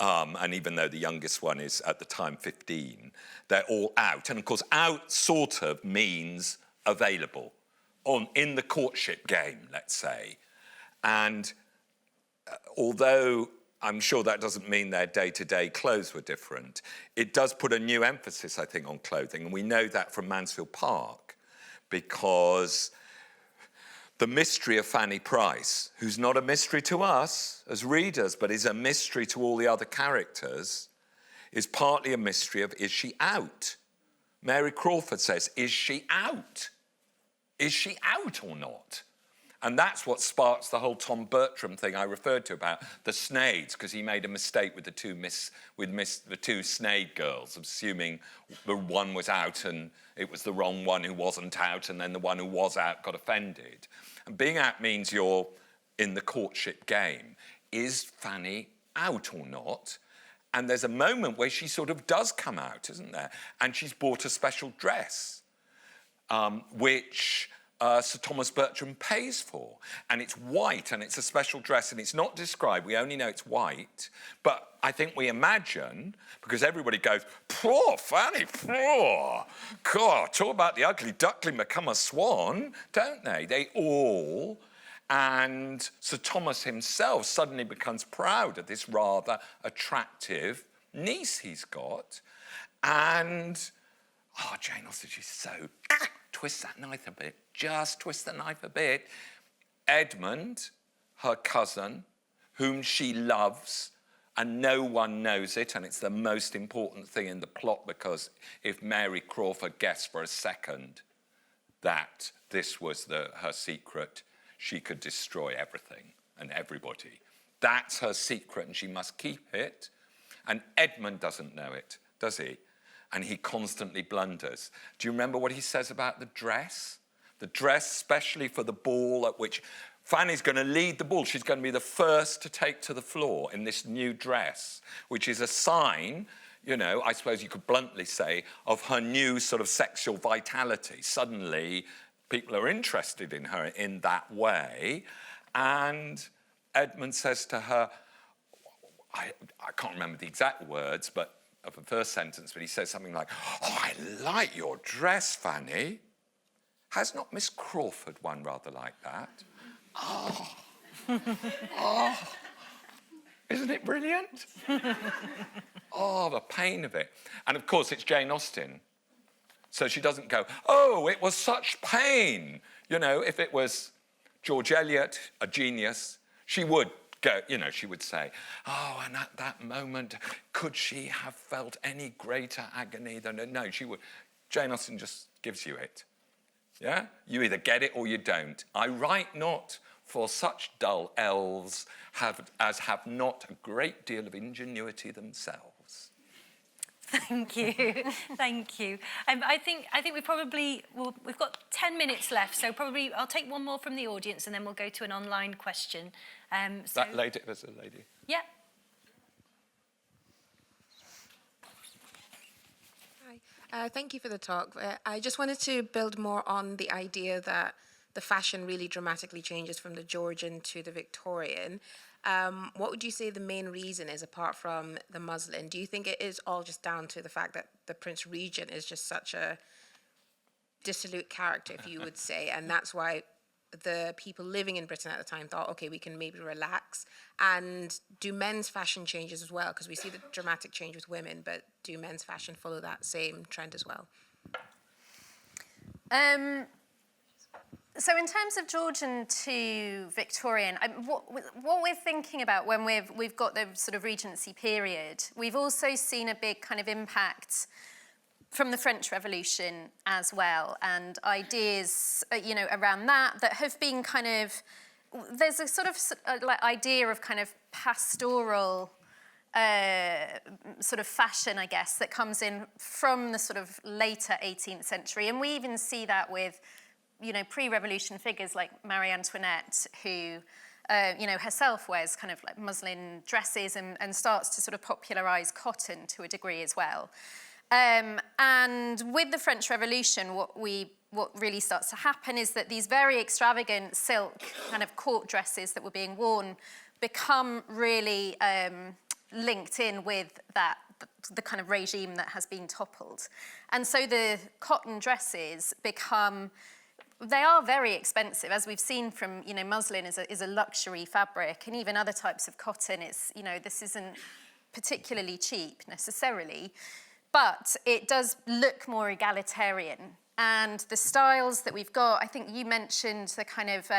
And even though the youngest one is at the time 15, they're all out. And of course, out sort of means available in the courtship game, let's say. And although I'm sure that doesn't mean their day-to-day clothes were different, it does put a new emphasis, I think, on clothing. And we know that from Mansfield Park, because the mystery of Fanny Price, who's not a mystery to us as readers, but is a mystery to all the other characters, is partly a mystery of, is she out? Mary Crawford says, is she out? Is she out or not? And that's what sparks the whole Tom Bertram thing I referred to about the Snaides, because he made a mistake with the two Snaide girls, assuming the one was out and it was the wrong one who wasn't out, and then the one who was out got offended. And being out means you're in the courtship game. Is Fanny out or not? And there's a moment where she sort of does come out, isn't there? And she's bought a special dress, which Sir Thomas Bertram pays for. And it's white, and it's a special dress, and it's not described. We only know it's white. But I think we imagine, because everybody goes, poor Fanny, poor. God, talk about the ugly duckling become a swan, don't they? They all. And Sir Thomas himself suddenly becomes proud of this rather attractive niece he's got. And, Jane Austen, she's so... twist that knife a bit, just twist the knife a bit. Edmund, her cousin, whom she loves, and no one knows it, and it's the most important thing in the plot, because if Mary Crawford guessed for a second that this was her secret, she could destroy everything and everybody. That's her secret, and she must keep it. And Edmund doesn't know it, does he? And he constantly blunders. Do you remember what he says about the dress? The dress, especially for the ball at which Fanny's going to lead the ball. She's going to be the first to take to the floor in this new dress, which is a sign, I suppose you could bluntly say, of her new sort of sexual vitality. Suddenly, people are interested in her in that way. And Edmund says to her, I can't remember the exact words, but of the first sentence, but he says something like, I like your dress, Fanny. Has not Miss Crawford one rather like that? Isn't it brilliant? The pain of it. And of course, it's Jane Austen. So she doesn't go, it was such pain. If it was George Eliot, a genius, she would go, she would say, and at that moment, could she have felt any greater agony than... No, she would. Jane Austen just gives you it. Yeah? You either get it or you don't. I write not for such dull elves as have not a great deal of ingenuity themselves. Thank you, thank you. I think we've got 10 minutes left, so probably I'll take one more from the audience and then we'll go to an online question. That lady, there's a lady. Yeah. Hi, thank you for the talk. I just wanted to build more on the idea that the fashion really dramatically changes from the Georgian to the Victorian. What would you say the main reason is, apart from the muslin? Do you think it is all just down to the fact that the Prince Regent is just such a dissolute character, if you would say, and that's why the people living in Britain at the time thought, okay, we can maybe relax? And do men's fashion changes as well? Because we see the dramatic change with women, but do men's fashion follow that same trend as well? So in terms of Georgian to Victorian, what we're thinking about when we've got the sort of Regency period, we've also seen a big kind of impact from the French Revolution as well, and ideas, around that have been kind of, there's a sort of idea of kind of pastoral sort of fashion, I guess, that comes in from the sort of later 18th century, and we even see that with, pre-revolution figures like Marie Antoinette, who, herself wears kind of like muslin dresses and starts to sort of popularise cotton to a degree as well. And with the French Revolution, what really starts to happen is that these very extravagant silk kind of court dresses that were being worn become really linked in with the kind of regime that has been toppled. And so the cotton dresses they are very expensive, as we've seen from, muslin is a luxury fabric, and even other types of cotton, this isn't particularly cheap necessarily, but it does look more egalitarian. And the styles that we've got, I think you mentioned the kind of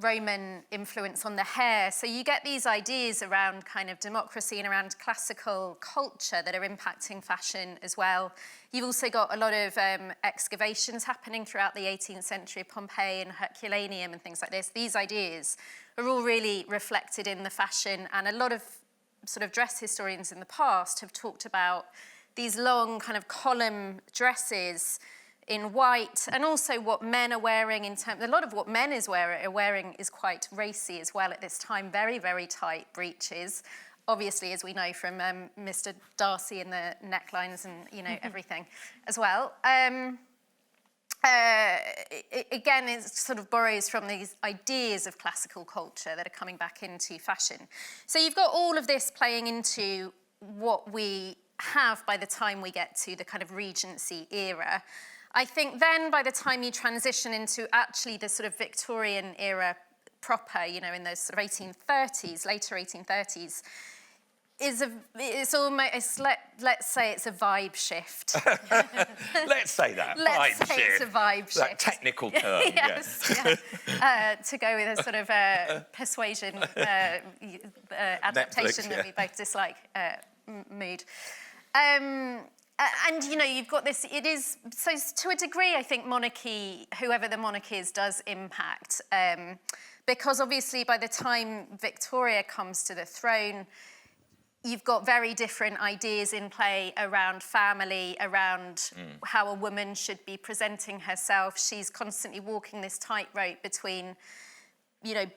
Roman influence on the hair. So you get these ideas around kind of democracy and around classical culture that are impacting fashion as well. You've also got a lot of excavations happening throughout the 18th century, Pompeii and Herculaneum and things like this. These ideas are all really reflected in the fashion, and a lot of sort of dress historians in the past have talked about these long kind of column dresses in white, and also what men are wearing a lot of what men are wearing is quite racy as well at this time, very, very tight breeches, obviously, as we know from Mr. Darcy and the necklines and, everything as well. Again, it sort of borrows from these ideas of classical culture that are coming back into fashion. So you've got all of this playing into what we have by the time we get to the kind of Regency era. I think then by the time you transition into actually the sort of Victorian era proper, in those sort of 1830s, later 1830s, let's say it's a vibe shift. Let's say that. Let's say it's a vibe shift. That technical term, yes. Yeah. To go with a sort of persuasion adaptation that we both dislike mood. And, you've got this, so to a degree, I think monarchy, whoever the monarch is, does impact. Because obviously by the time Victoria comes to the throne, you've got very different ideas in play around family, around how a woman should be presenting herself. She's constantly walking this tightrope between,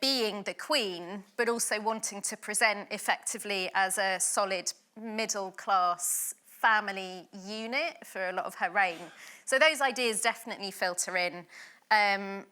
being the queen, but also wanting to present effectively as a solid middle-class family unit for a lot of her reign. So those ideas definitely filter in. And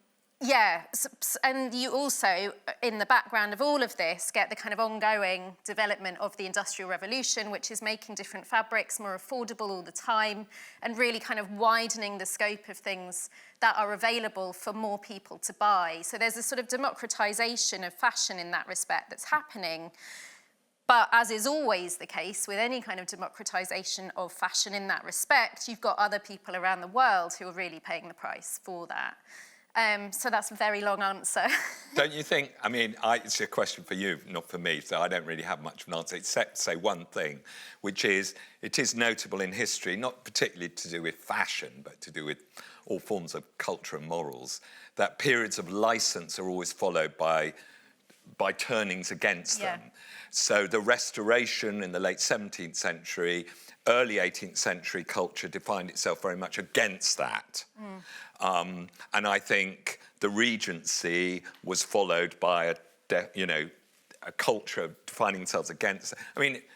you also, in the background of all of this, get the kind of ongoing development of the Industrial Revolution, which is making different fabrics more affordable all the time and really kind of widening the scope of things that are available for more people to buy. So there's a sort of democratization of fashion in that respect that's happening. But as is always the case with any kind of democratization of fashion in that respect, you've got other people around the world who are really paying the price for that. So that's a very long answer. Don't you think, it's a question for you, not for me, so I don't really have much of an answer, except to say one thing, which is, it is notable in history, not particularly to do with fashion, but to do with all forms of culture and morals, that periods of license are always followed by turnings against them. So the Restoration in the late 17th century, early 18th century culture defined itself very much against that. And I think the Regency was followed by a culture defining themselves against.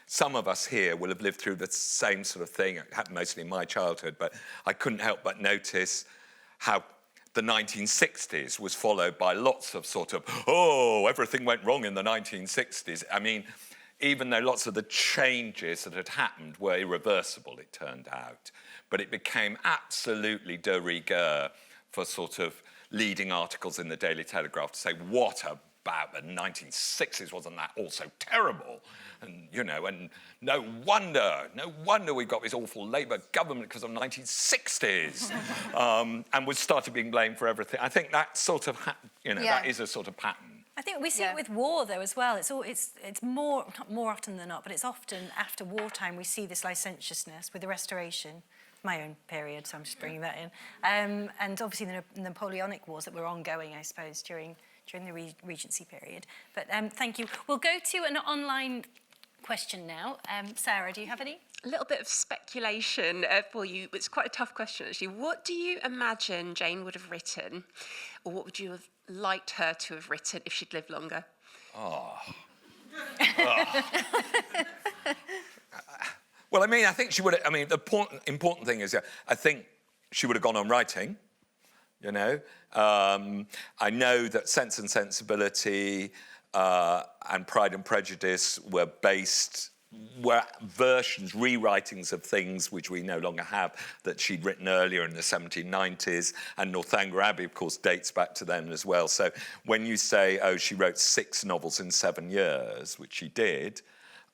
Some of us here will have lived through the same sort of thing. It happened mostly in my childhood, but I couldn't help but notice how the 1960s was followed by lots of sort of, everything went wrong in the 1960s. Even though lots of the changes that had happened were irreversible, it turned out. But it became absolutely de rigueur for sort of leading articles in the Daily Telegraph to say, what about the 1960s? Wasn't that also terrible? And, and no wonder we've got this awful Labour government because of the 1960s. And we started being blamed for everything. I think that sort of, that is a sort of pattern. I think we see it with war, though, as well. It's more often than not, but it's often after wartime we see this licentiousness with the Restoration, my own period, so I'm just bringing that in. And obviously the Napoleonic Wars that were ongoing, I suppose, during the Regency period. But thank you. We'll go to an online question now. Sarah, do you have any? A little bit of speculation for you. It's quite a tough question, actually. What do you imagine Jane would have written, or what would you have liked her to have written if she'd lived longer? Well, I mean, I think she would. I mean, the important thing is, I think she would have gone on writing. You know, I know that Sense and Sensibility and Pride and Prejudice were versions, rewritings of things which we no longer have that she'd written earlier in the 1790s. And Northanger Abbey, of course, dates back to then as well. So when you say, oh, she wrote 6 novels in 7 years, which she did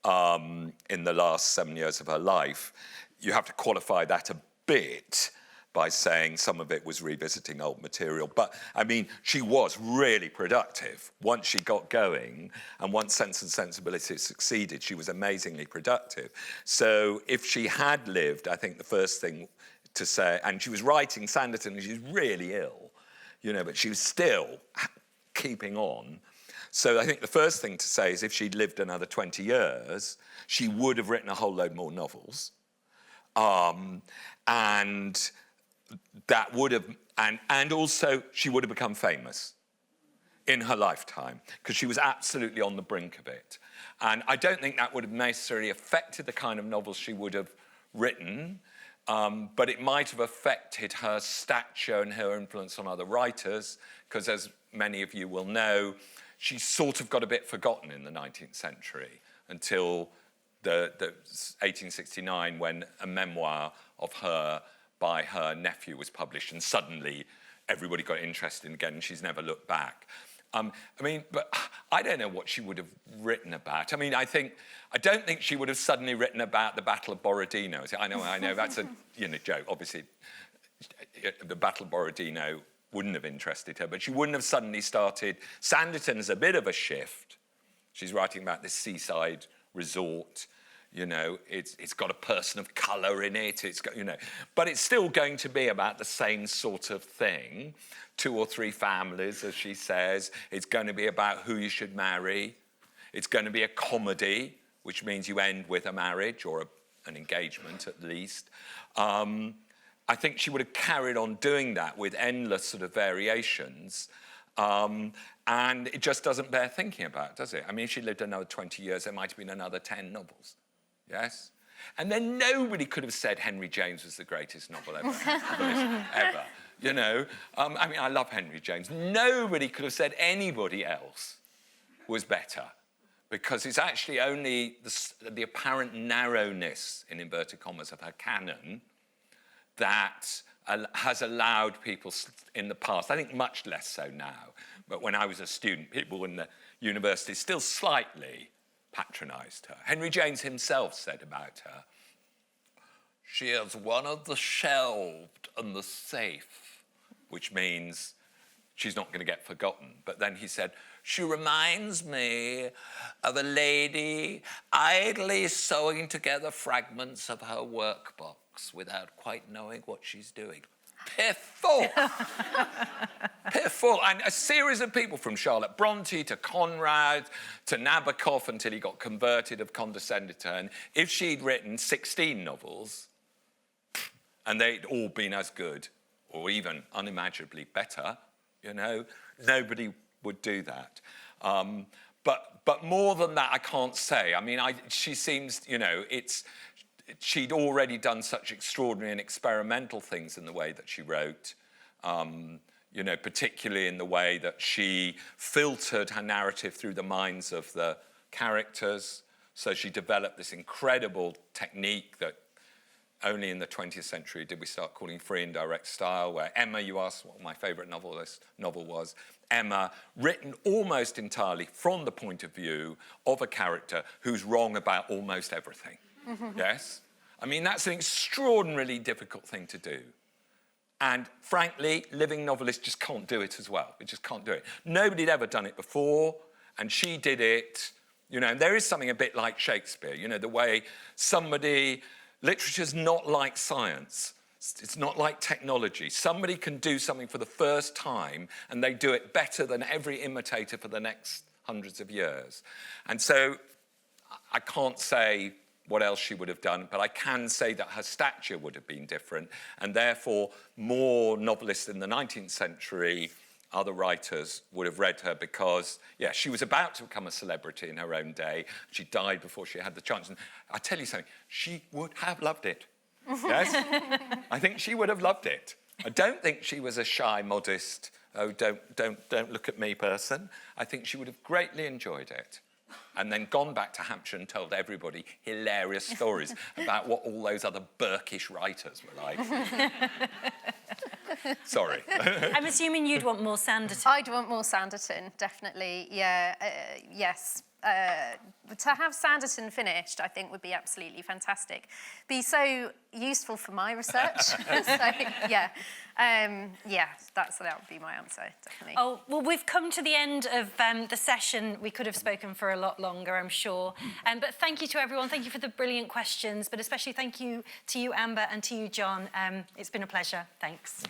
in the last 7 years of her life, you have to qualify that a bit by saying some of it was revisiting old material. But, I mean, she was really productive once she got going, and once Sense and Sensibility succeeded, she was amazingly productive. So if she had lived, I think the first thing to say, and she was writing Sanditon, and she was really ill, you know, but she was still keeping on. So I think the first thing to say is if she'd lived another 20 years, she would have written a whole load more novels. And that would have, and also she would have become famous in her lifetime, because she was absolutely on the brink of it. And I don't think that would have necessarily affected the kind of novels she would have written, but it might have affected her stature and her influence on other writers, because as many of you will know, she sort of got a bit forgotten in the 19th century until the 1869, when a memoir of her by her nephew was published, and suddenly everybody got interested again, and she's never looked back. I mean, but I don't know what she would have written about. I mean, I don't think she would have suddenly written about the Battle of Borodino. I know, that's a joke. Obviously, the Battle of Borodino wouldn't have interested her, but she wouldn't have suddenly started. Sanditon is a bit of a shift. She's writing about this seaside resort. You know, it's got a person of colour in it. It's got, but it's still going to be about the same sort of thing. 2 or 3 families, as she says. It's going to be about who you should marry. It's going to be a comedy, which means you end with a marriage or an engagement at least. I think she would have carried on doing that with endless sort of variations. And it just doesn't bear thinking about, does it? I mean, if she lived another 20 years, there might have been another 10 novels. Yes? And then nobody could have said Henry James was the greatest novel ever. Ever. You know? I mean, I love Henry James. Nobody could have said anybody else was better, because it's actually only the apparent narrowness, in inverted commas, of her canon that has allowed people in the past, I think much less so now, but when I was a student, people in the university still slightly patronised her. Henry James himself said about her, she is one of the shelved and the safe, which means she's not going to get forgotten. But then he said, she reminds me of a lady idly sewing together fragments of her workbox without quite knowing what she's doing. Piffle! Piffle. And a series of people, from Charlotte Bronte to Conrad to Nabokov, until he got converted, have condescended to her. And if she'd written 16 novels, and they'd all been as good, or even unimaginably better, nobody would do that. But more than that, I can't say. I mean, she seems, she'd already done such extraordinary and experimental things in the way that she wrote, particularly in the way that she filtered her narrative through the minds of the characters. So she developed this incredible technique that only in the 20th century did we start calling free and direct style, where Emma, you asked what my favourite novel was, Emma, written almost entirely from the point of view of a character who's wrong about almost everything. Yes? I mean, that's an extraordinarily difficult thing to do. And frankly, living novelists just can't do it as well. They just can't do it. Nobody'd ever done it before, and she did it, and there is something a bit like Shakespeare, the way literature's not like science. It's not like technology. Somebody can do something for the first time, and they do it better than every imitator for the next hundreds of years. And so I can't say what else she would have done, but I can say that her stature would have been different, and therefore more novelists in the 19th century other writers would have read her because, yeah, she was about to become a celebrity in her own day. She died before she had the chance. And I tell you something, she would have loved it. Yes? I think she would have loved it. I don't think she was a shy, modest, oh, don't look at me person. I think she would have greatly enjoyed it. And then gone back to Hampshire and told everybody hilarious stories about what all those other Burkish writers were like. Sorry. I'm assuming you'd want more Sanditon. I'd want more Sanditon, definitely. Yeah, yes. To have Sanditon finished, I think would be absolutely fantastic. Be so useful for my research. So, yeah. That would be my answer, definitely. Oh, well, we've come to the end of the session. We could have spoken for a lot longer, I'm sure. But thank you to everyone. Thank you for the brilliant questions, but especially thank you to you, Amber, and to you, John. It's been a pleasure. Thanks.